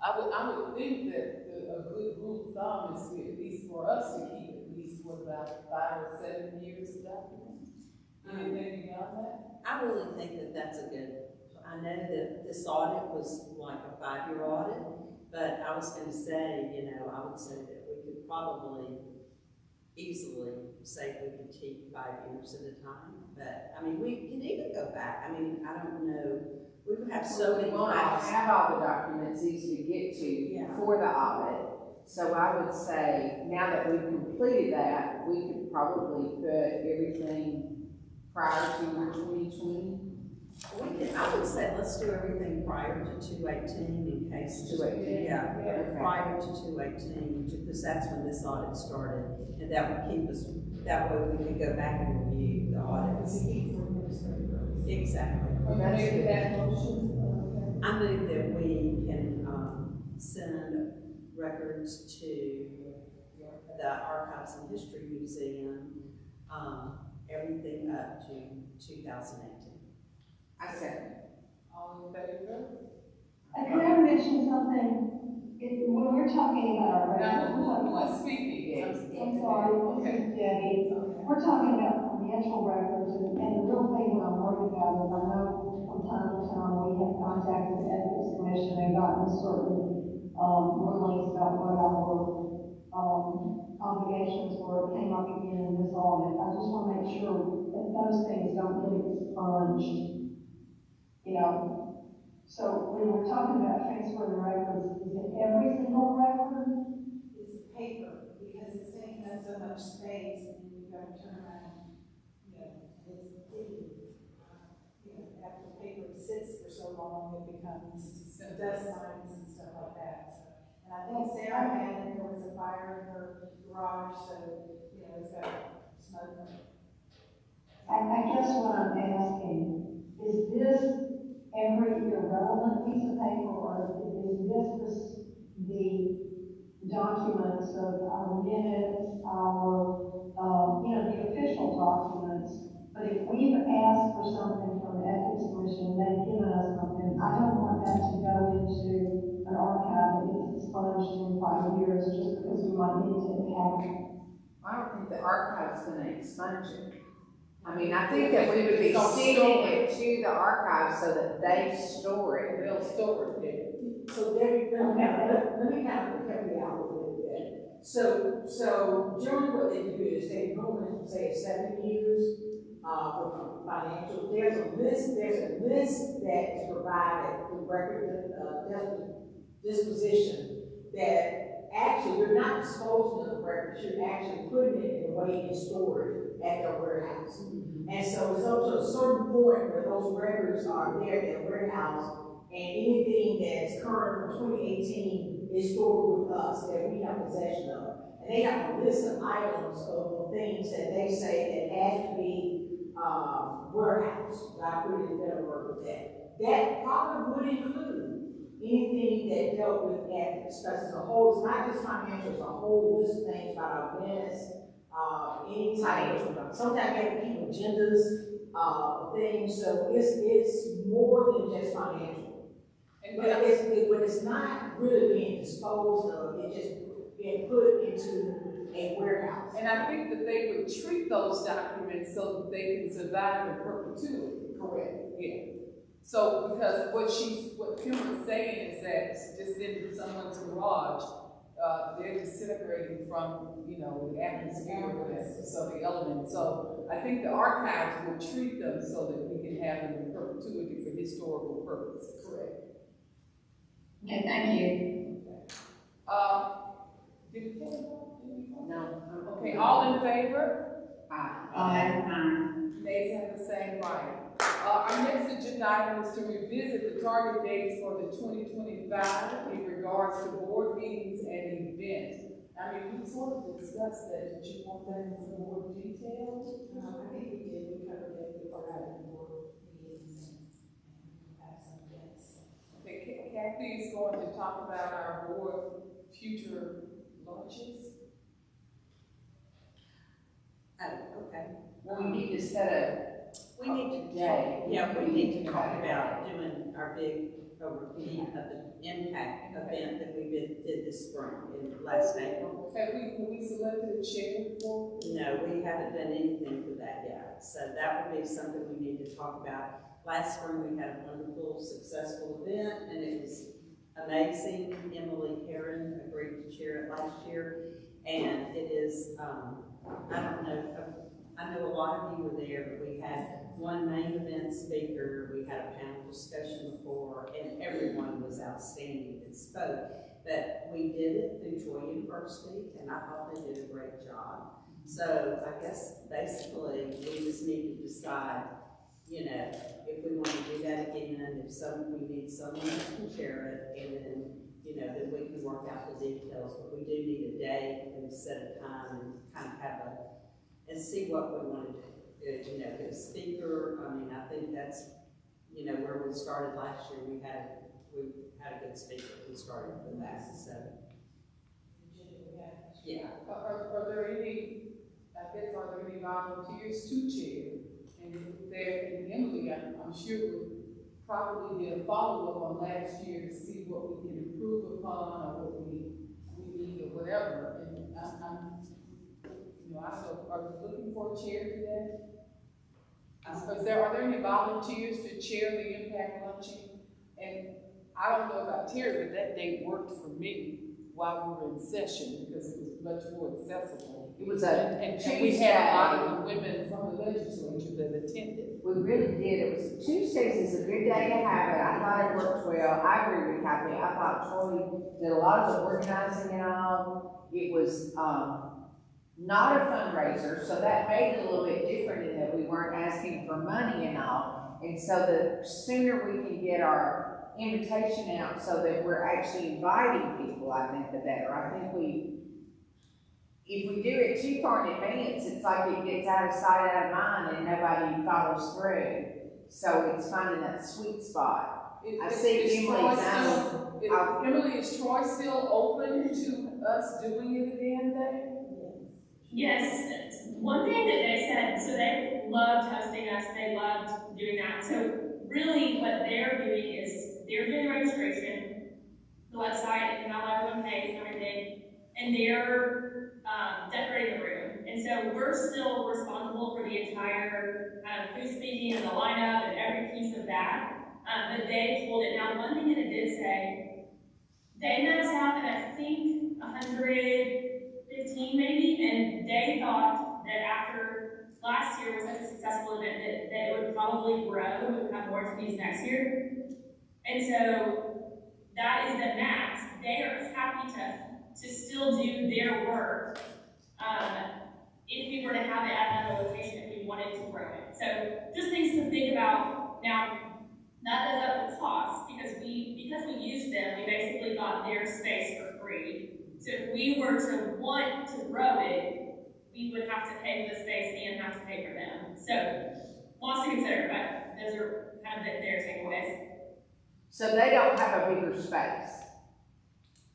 I would think that a good rule of thumb is at least for us to keep at least, what, about 5 or 7 years of documents? Anything beyond that? I really think that that's a good, I know that this audit was like a 5-year audit, but I was gonna say, you know, I would say that we could probably easily say we could keep 5 years at a time, but, I mean, we can even go back. I mean, I don't know, we would have so many We won't files. have all the documents easy to get to for the audit. So I would say, now that we've completed that, we could probably put everything prior to 2020. I would say let's do everything prior to 2/18 in case. 2/18. Yeah, Okay. prior to 2/18, because that's when this audit started, and that would keep us, that way we could go back and review the audits. Exactly. Maybe that motion? I move that we can, send records to the Archives and History Museum, everything up to 2018. I second. All in favor? Can I mention something? When we're talking about our records, we're talking Who about, is speaking? I'm sorry, this is Debbie. We're talking about financial records, and the real thing that I'm worried about is I know from time to time we have contacted the Ethics Commission and gotten certain rulings about what our obligations were. It came up again in this audit. I just want to make sure that those things don't get expunged. You know, so when we're talking about transferring the records, is it every single record? It's paper, because it's taking up so much space, and then you've got to turn around, you know, it's hidden. You know, after the paper sits for so long, it becomes dust mites and stuff like that. So, and I think Sarah had it, there was a fire in her garage, so, you know, it's got smoke. I guess what I'm asking, is this every irrelevant piece of paper, or is this the documents of our minutes, you know, the official documents? But if we've asked for something from the Ethics Commission, they've given us something, I don't want that to go into an archive that gets expunged in 5 years just because we might need to have it. I don't think the archive's gonna expunge it. I mean, I think that we would be sending it to the archive so that they store it. They'll store it there. So Debbie, let me kind of help you out a little bit. So generally what they do is they normally say 7 years, for financials. There's a list that is provided, the record, disposition, that actually you're not disposing of the records, you're actually putting it in a way in storage at their warehouse. And And so it's up to a certain point where those records are there at their warehouse, and anything that's current from 2018 is stored with us that we have possession of. And they have a list of items of things that they say that has to be warehouse. I put it in better word with that. That probably would include anything that dealt with ethics, because as a whole, it's not just financial, it's a whole list of things about our events, any type of, sometimes we have to keep agendas, things, so it's more than just financial. But it's not really being disposed of, it's just being put into a warehouse. And I think that they would treat those documents so that they can survive in perpetuity. Correct. Yeah. So, because what Kim was saying is that it's just in someone's garage, they're disintegrating from, the atmosphere or whatever, so the elements. So I think the archives will treat them so that we can have them in perpetuity for historical purposes. Correct. Okay, thank you. Did we take a vote? No. Okay, all in favor? Aye. Nays have the same right. Our next agenda item is to revisit the target dates for the 2025 in regards to board meetings and events. I mean, we sort of discussed that. Did you want that in some more detail? I think we did, we covered it, we were having more meetings and have some events. Okay, Kathy is going to talk about our board future lunches. Oh, okay. Well, we need to set We need to, day. we need to talk about doing our big overview of the impact event that we did this spring, last April. Have we selected a chair before? No, we haven't done anything for that yet. So that would be something we need to talk about. Last spring, we had a wonderful, successful event, and it was amazing. Emily Heron agreed to chair it last year, and it is, I don't know, I know a lot of you were there, but we had one main event speaker, we had a panel discussion before, and everyone was outstanding and spoke. But we did it through Troy University, and I thought they did a great job. So I guess basically we just need to decide, if we want to do that again, we need someone who can chair it, and then, then we can work out the details. But we do need a day and set a time and kind of have and see what we want to do. Get a speaker. I mean, I think that's, where we started last year. We had a good speaker. We started with that. So, yeah. Are there any volunteers to chair? And if there, and Emily, I'm sure would probably do a follow-up on last year to see what we can improve upon or what we need or whatever. And are you looking for a chair today? Are there any volunteers to chair the impact luncheon? And I don't know about Terry, but that date worked for me while we were in session because it was much more accessible. It was and we had a lot of the women from the legislature that attended. We really did. It was Tuesdays is a good day to have it. I thought it worked well. I agree with Kathy. I thought Troy did a lot of the organizing and all. It was not a fundraiser, so that made it a little bit different in that we weren't asking for money and all. And so the sooner we can get our invitation out so that we're actually inviting people, I think the better. I think if we do it too far in advance, it's like it gets out of sight, out of mind, and nobody follows through. So it's finding that sweet spot. Emily, is Troy still open to us doing it again then? Yes, one thing that they said, so they loved hosting us, they loved doing that. So really what they're doing is they're doing the registration, the website, and how everyone pays and everything, and they're decorating the room. And so we're still responsible for the entire food speaking and the lineup and every piece of that. But they hold it. Now, one thing that it did say, they met us out at I think 115 maybe, and they thought that after last year was such a successful event that it would probably grow and we would have more attendees next year. And so that is the max. They are happy to still do their work if we were to have it at another location if we wanted to grow it. So just things to think about. Now, that does up the cost because we used them, we basically got their space for free. So if we were to want to grow it, we would have to pay for the space and have to pay for them. So lots to consider, but those are kind of their takeaways. So they don't have a bigger space?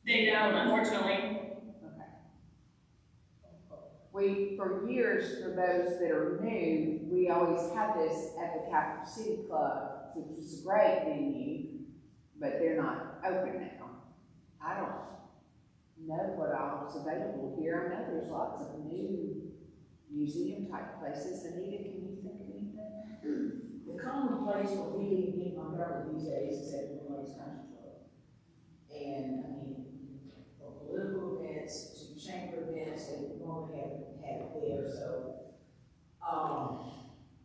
They don't, unfortunately. For years, for those that are new, we always had this at the Capital City Club, which was a great venue, but they're not open now. I don't know what else is available here. I know there's lots of new museum type places. Anita, can you think of anything? The common place for me in Montgomery these days is at the Lakes Country Club. And I mean, for political events to chamber events, they normally have it there, so,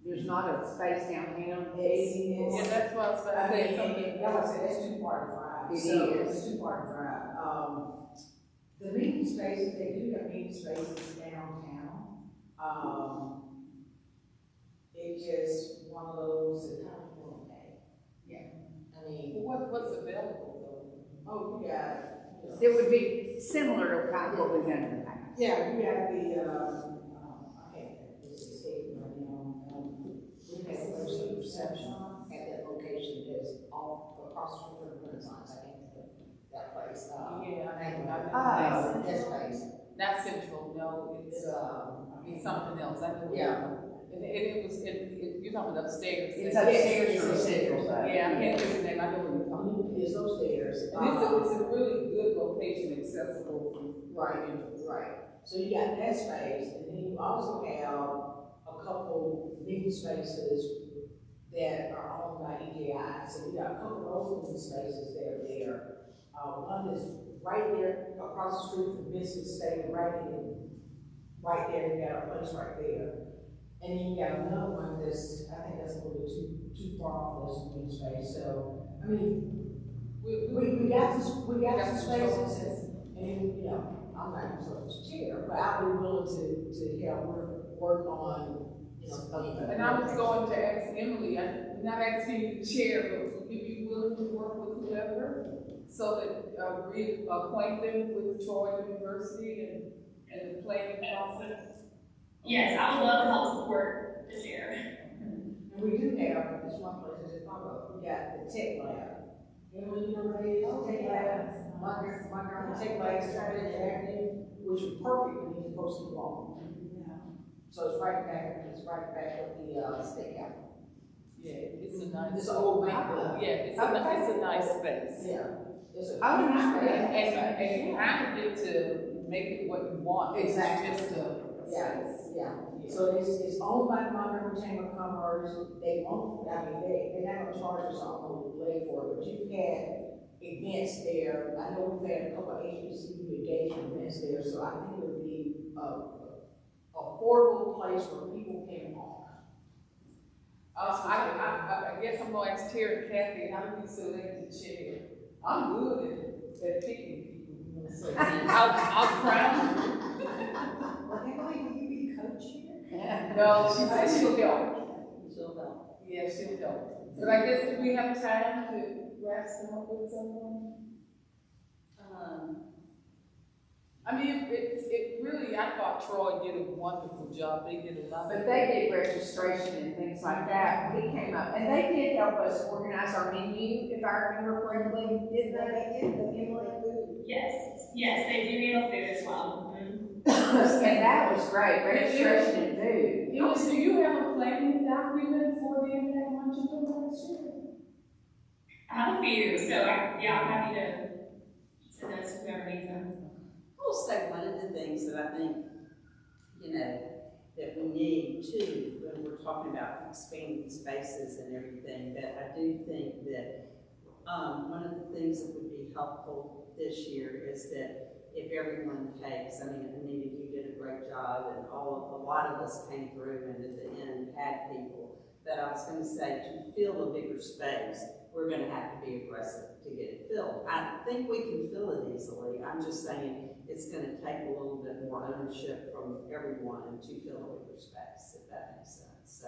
there's not a space downtown. Yeah, that's what I was about to say. Like I said, that's too far to drive. It So, is. it's too far to drive. The meeting spaces, they do have meeting spaces downtown. It's just one of those that kind of want to pay. Yeah. I mean. Well, what's available though? Oh, you got. It would be similar to kind of what we've done in the past. Yeah, you got the, this is escaping right now. We had a first reception at that location that's off across the street from Renaissance, I think, that place. That space. Not Central, no, it's something else, I know. Yeah. And you're talking upstairs. It's upstairs from Central. Yeah, I can't think of the name, I know what you're talking about. It's upstairs. And it's a really good location, accessible from. Right. So you got that space, and then you also have a couple meeting spaces that are owned by EJI. So you got a couple of those meeting spaces that are there. One is right there across the street from Business State, right there, you got a place right there. And then you got another one that's, I think that's a little bit too far off this meeting space. So, I mean, we got some spaces, and you know, I'm not gonna sort of chair, but I'll be willing to help work on, you know. And I was going to ask Emily, I'm not asking you to chair, but if you're willing to work with whoever, so that reacquaint them with Troy University and the planning process. Yes, I would love to help support the chair. And we do have, this one place I just thought of, we got the tech lab. Emily, you know what it is, tech lab? Montgomery Tech Lab is right in the avenue, which is perfect when you go to the wall. So it's right back up the state capitol. Yeah, it's a nice. It's an old bank building. Yeah, it's a nice space. Yeah. It's a nice space. And you kind of get to make it what you want. Exactly. It's just a space. Yeah. So it's owned by the Montgomery Chamber of Commerce. They won't, I mean, they're not gonna charge us all the way for it, but you've had events there. I know we've had a couple of HBCU engagement events there, so I think it would be a affordable place where people can walk. I guess I'm gonna ask Terry and Kathy, how do we select the chair? I'm good at picking people, you know, so I'll crown you. Well, Emily, will you be co-chair? No, she said she'll help. She'll help. Yeah, she'll help. But I guess, do we have time to wrap some up with someone? I mean, it really, I thought Troy did a wonderful job. They did a lot. But they did registration and things like that. We came up, and they did help us organize our menu, if I remember correctly. Did they? Yes, they do handle food as well. And that was great, registration and food. Do you have a planning document for the impact luncheon for next year? I have a few, so I'm happy to send those to whoever needs them. I will say one of the things that I think, you know, that we need too, when we're talking about expanding spaces and everything, that I do think that one of the things that would be helpful this year is that if everyone takes, I mean, Anita, you did a great job, and a lot of us came through and at the end had people, but I was going to say, to fill a bigger space, we're going to have to be aggressive to get it filled. I think we can fill it easily. I'm just saying it's going to take a little bit more ownership from everyone to fill a bigger space, if that makes sense. So,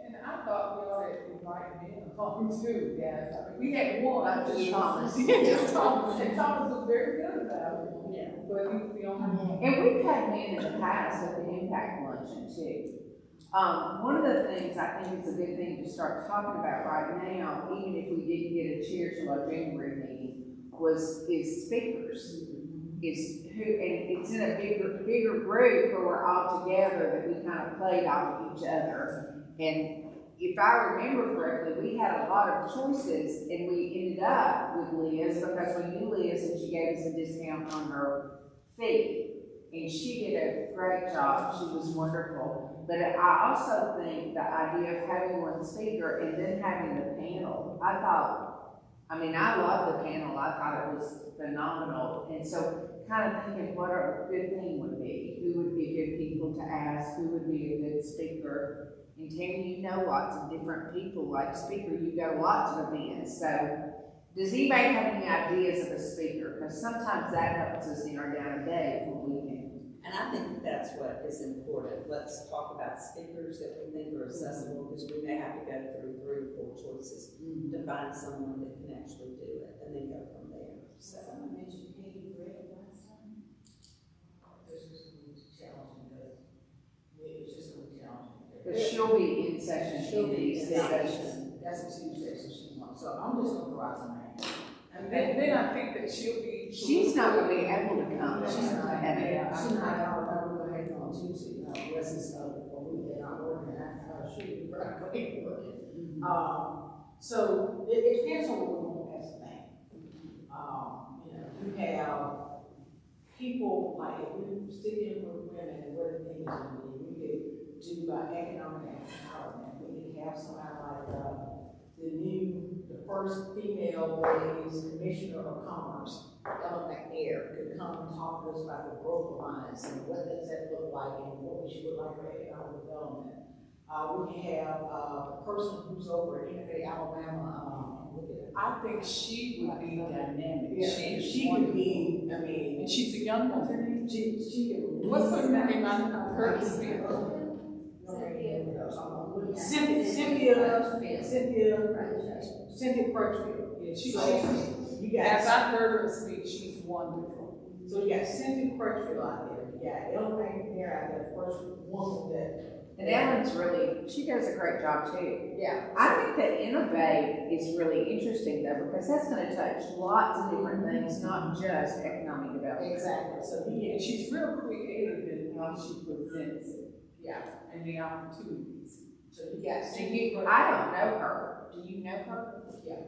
And I thought we ought to invite men along too, yes. I mean, we had one. Not just Thomas. Just Thomas, and Thomas was very good about it. yeah. But he was the only. And we've had men in the past at the impact luncheon too. One of the things I think is a good thing to start talking about right now, even if we didn't get a chair to our January meeting, is speakers. Is who, and it's in a bigger group where we're all together that we kind of played off of each other. And if I remember correctly, we had a lot of choices, and we ended up with Liz because we knew Liz and she gave us a discount on her fee. And she did a great job. She was wonderful. But I also think the idea of having one speaker and then having the panel, I love the panel. I thought it was phenomenal. And so kind of thinking what a good thing would be. Who would be good people to ask? Who would be a good speaker? And Tammy, you know lots of different people like speaker. You go to lots of events. So does anybody have any ideas of a speaker? Because sometimes that helps us narrow down a day when we can. And I think that's what is important. Let's talk about speakers that we think are accessible, because we may have to go through 3 or 4 choices to find someone that can actually do it, and then go from there. So. Someone mentioned Katie Gray last time. This is going to be challenging, because it's just going to be challenging. But she'll be in session. She'll be in session. That's what she said, so she wants. So I'm just going to throw out some names. And then I think that she'll be. She's not going to be able to come. She's not. Yeah. She's not. I don't know ahead on Tuesday. Unless it's a weekend, not working. I should be probably working. So it depends on what we want as a thing. You have people like if we stick in with women and what the thing is, we could do economic empowerment. We could have somebody like the first female ladies commissioner of commerce, Ellen McNair, could come and talk to us about the growth alliance and what does that look like and what we should look like for economic development. We can have the person who's over at Innovate Alabama. I think she would be dynamic. Yeah, she could be. I mean, and she's a young woman. She can. What's her name? I've heard her speak. Cynthia Crutchfield. Yeah, she's. You got. As I heard her speak, she's wonderful. So you got Cynthia Crutchfield out there. You got Ellen McNair out there, the first woman that. And Ellen's she does a great job too. Yeah. I think that Innovate is really interesting though, because that's going to touch lots of different things, not just economic development. Exactly. So and she's real creative in how she presents it. Yeah. And the opportunities. So you got I don't know her. Do you know her? Yeah.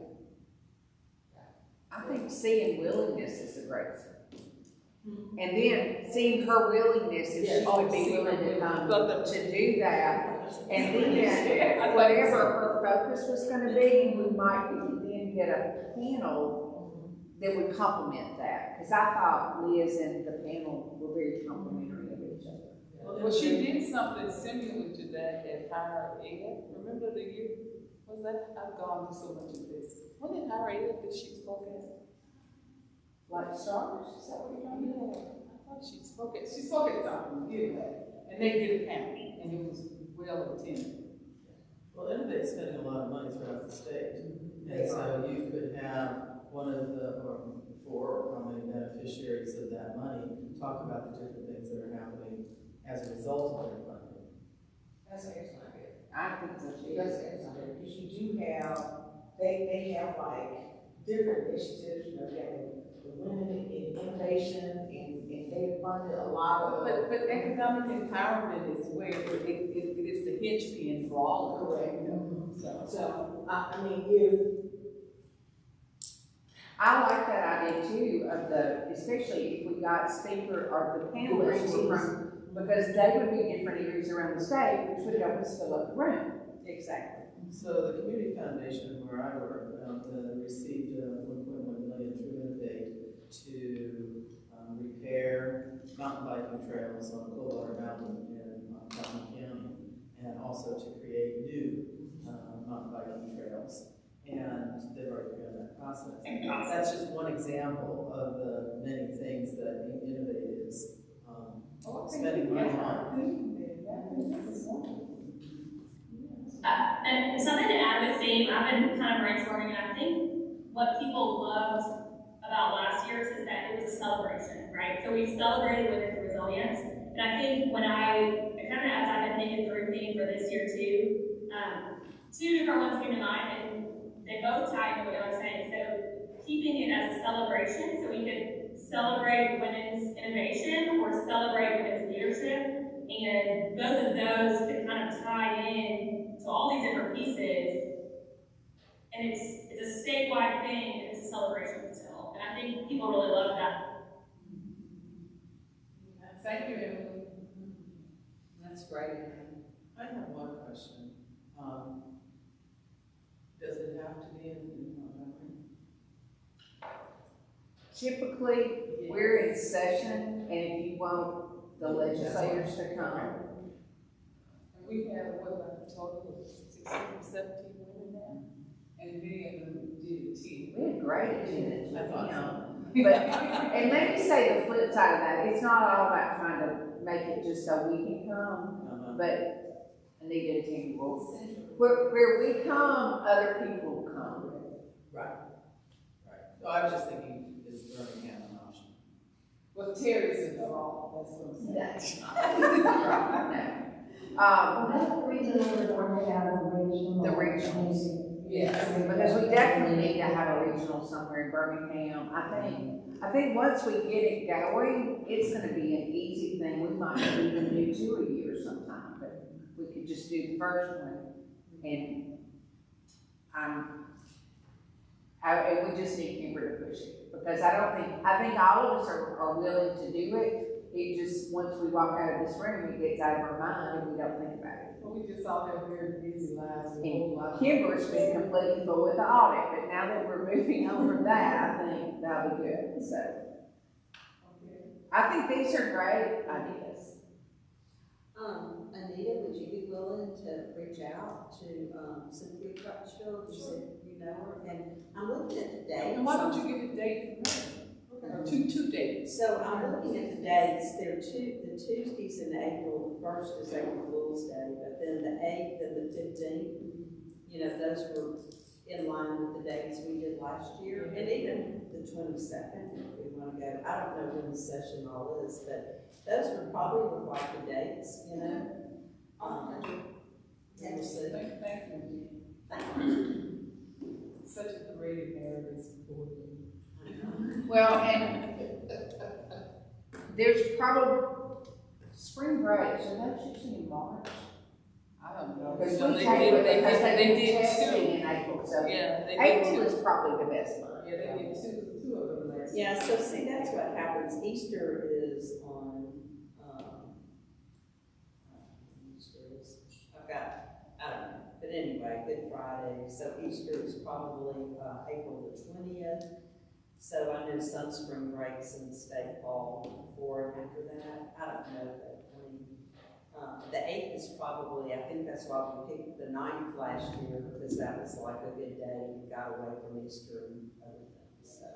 I think seeing willingness is a great thing. And then seeing her willingness, if she would be willing to come to do that. And then whatever her focus was going to be, we might then get a panel that would complement that. Because I thought Liz and the panel were very complimentary of each other. Well, she did something similar to that at Higher Ed. Remember the year? Was that? I've gone through so much of this. What did Higher Ed that she spoke at? Like stars? Is that what you're talking about? I thought she spoke at something, and they did a panel, and it was well attended. Well, Innovate's spending a lot of money throughout the state, and so you could have one of the, or 4 or how many beneficiaries of that money talk about the different things that are happening as a result of their funding. That's an excellent idea. I think so too. That's an excellent idea. Because you do have, they have like different initiatives, you have the women in innovation, and they funded a lot of. But economic empowerment is where it is the linchpin for all of it. Correct. So I mean, if I like that idea too especially if we got speaker or the panelists from, because they would be different areas around the state, which would help us fill up the room. Exactly. So the community foundation where I work received $1.1 million through Innovate to repair mountain biking trails on Coldwater Mountain in Mountain County, and also to create new mountain biking trails. And they've already begun that process. That's just one example of the many things that I think Innovate is spending money on. And something to add with theme, I've been kind of brainstorming, and I think what people loved about last year's is that it was a celebration, right? So we celebrated women's resilience, and I think when kind of as I've been thinking through theme for this year too, two different ones came to mind, and they both tie into what I was saying. So keeping it as a celebration, so we could celebrate women's innovation or celebrate women's leadership, and both of those could kind of tie in to all these different pieces. And it's a statewide thing, and it's a celebration still. And I think people really love that. Thank you, Emily. That's great. I have one question. Does it have to be in Montgomery? Typically, Yes. we're in session, and if you want the legislators to come, And we have, what, like a total of 16, 17 women now? And many of them did attend. we had great attendance with I thought him. so. But, and let me say the flip side of that, it's not all about trying to make it just so we can come, but Anita and Tammy will. Where we come, other people come. Right. No, I was just thinking, is Birmingham an option? Well, Terry's in the law, that's what I'm saying. That's Well, that's the reason we were going to have a regional. The regionals. Yes. Because we definitely need to have a regional somewhere in Birmingham. I think once we get it going, it's gonna be an easy thing. We might even do 2 a year sometime, but we could just do the first one. And and we just need Kimber to push it. Because I think all of us are willing to do it. It just, once we walk out of this room, it gets out of our mind and we don't think about it. Well, we just all have very busy lives. with a whole lot of- Kimber's been completely full with the audit, but now that we're moving on from that, I think that'll be good, so. Okay. I think these are great ideas. Anita, would you be willing to reach out to Cynthia Crutchfield? You said you know her, and I'm looking at the dates. And why don't you get a date from her? Or two dates. So I'm looking at the dates. There are the Tuesdays in April. The first is April Fool's Day, but then the 8th and the 15th, you know, those were in line with the dates we did last year. And even the 22nd, if we want to go. I don't know when the session all is, but those would probably look like the dates, you know. We'll see. Thank you. Such a creative narrative board. Well, and there's probably spring break, so that's usually in March. I don't know. Because No, we take it because they they did do testing two. in April, so Yeah, they did April two. is probably the best month. Yeah, they did two of them last year. Yeah, so see, that's what happens. Easter is on, Easter is, I don't know, but anyway, Good Friday, so Easter is probably, April the 20th. So I know some spring breaks in the state fall before and after that. I don't know, but the 8th is probably, I think that's why we picked the 9th last year, because that was like a good day. We got away from Easter and other things, so.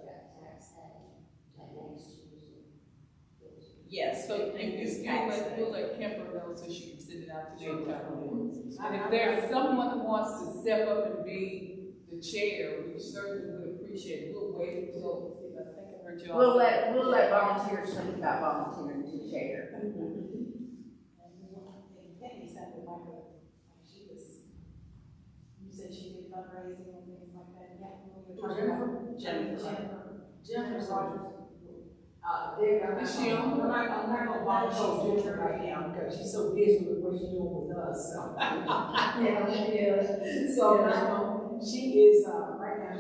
Yes, So we'll let Kimber know so she can send it out to the entire board. And if there's someone who wants to step up and be the chair, we certainly would appreciate it. We'll wait until, I think I heard you all. We'll let volunteers think about volunteering to chair. Penny sounded like she was, you said she did fundraising and things like that, yeah. when we were talking about- Jennifer Rogers. Is she on? I'm not gonna volunteer Jennifer right now because she's so busy with what she's doing with us, so. Yeah, she is. So, she is, right now,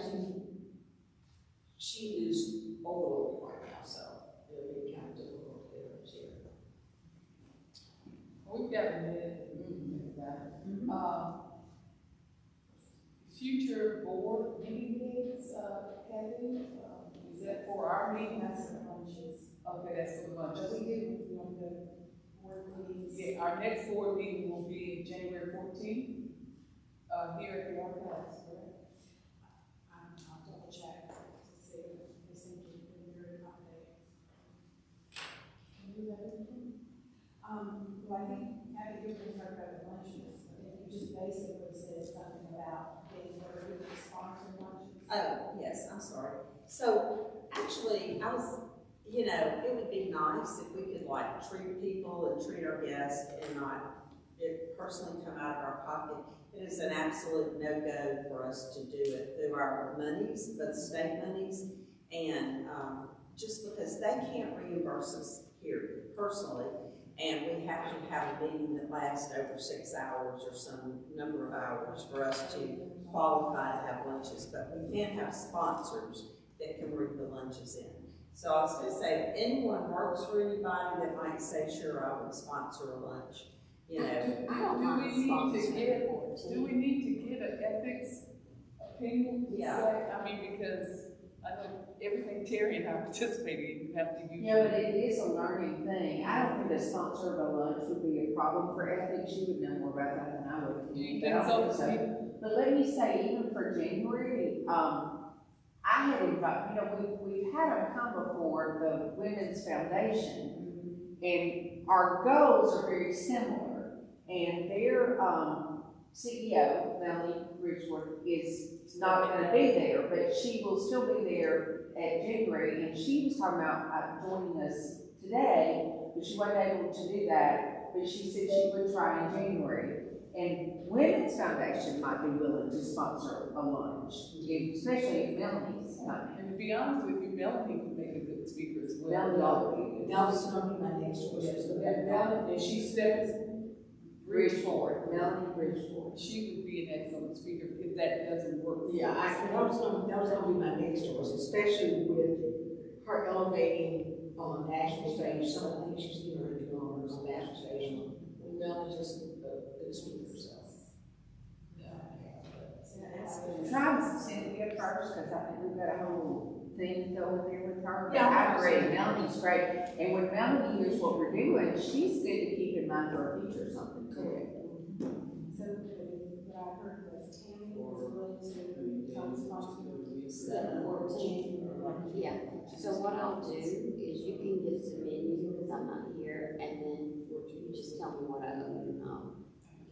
she is overloaded right now, so it'll be kind of difficult to get her to share. We've got a minute to think about it. Future board meeting dates, Kathy, is that for our meeting? That's for lunches. Okay, that's for lunches. We do, you know, the board meetings. Yeah, our next board meeting will be January 14th, here at the archives, correct? I'll double check to see if they seem to be very accommodating. Can you let us know? Well, I think Kathy, you're going to talk about the lunches. I think you just basically said said something about getting her to sponsor lunches. Oh, yes, I'm sorry. So, actually, I was, you know, it would be nice if we could like treat people and treat our guests and not it personally come out of our pocket. It is an absolute no-go for us to do it through our monies, but state monies, and just because they can't reimburse us here personally, and we have to have a meeting that lasts over 6 hours or some number of hours for us to qualify to have lunches, but we can have sponsors that can bring the lunches in. So I was going to say, if anyone works for anybody that might say, sure, I would sponsor a lunch, you know. Do we need to get an ethics opinion? Yeah. I mean, because I know everything Terry and I participated in, you have to use. Yeah, but it is a learning thing. I don't think a sponsor of a lunch would be a problem for ethics. You would know more about that than I would. Do you think so? But let me say, even for January, I had invited, you know, we've had them come before the Women's Foundation, and our goals are very similar. And their CEO, Melanie Bridgeworth, is not going to be there, but she will still be there at January. And she was talking about joining us today, but she wasn't able to do that. But she said she would try in January. And Women's Foundation might be willing to sponsor a lunch, especially if Melanie's coming. And to be honest with you, Melanie would make a good speaker as well. Melanie's gonna be my next question. Melanie, and she steps Bridgeport, Melanie Bridgeport. She would be an excellent speaker if that doesn't work. Yeah, that was gonna be my next choice, especially with her elevating on the national stage. Some of the things she's getting ready to go on the national stage. Melanie's just a good speaker, so. Try to Cynthia first, because I think we've got a whole thing going there with her. Yeah, I agree, Melanie's great. And when Melanie hears what we're doing, she's good to keep in mind for a future or something too. So what I heard was Tammy was willing to co-sponsor 7/14. Yeah, so what I'll do is you can get some menu because I'm not here, and then you just tell me what I owe and I'll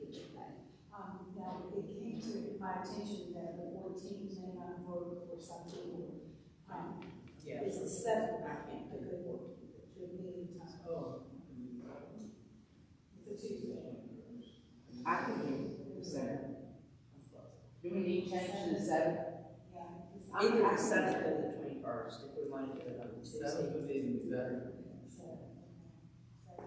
get you back. Now, it came to my attention that the 14th may not work for some people. Yeah. It's the 7th, I can't do it. The meeting time. Oh. It's a Tuesday. I can do the 7th. Do we need to change to the 7th? Yeah. Either the 7th or the 21st, if we want to do it on Tuesday. 7th would be better.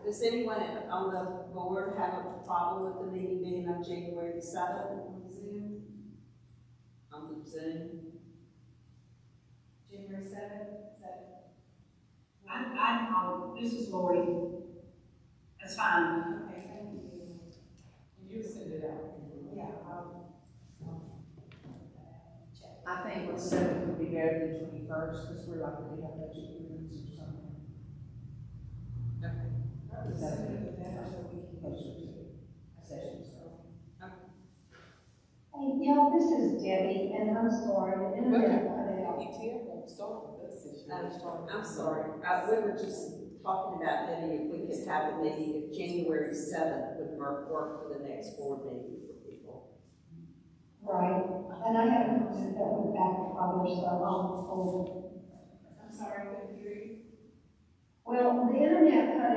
Does anyone on the board have a problem with the meeting being on January the 7th? On Zoom, On Zoom? January 7th, This is Lori. That's fine. Okay, thank you. And you send it out. Yeah, I think the 7th would be better than 21st, because we're likely to have budget hearings or something. Okay. The 7th would be better, so we can closer to sessions. Hey, y'all, this is Debbie, and I'm sorry, the internet cut out. ETF won't start with us this year. I'm sorry. We were just talking about maybe if we could have a meeting if January 7th would work for the next board meeting for people. Right, and I haven't considered that with backup cover, so I'll hold. I'm sorry, I couldn't hear you. Well, the internet cut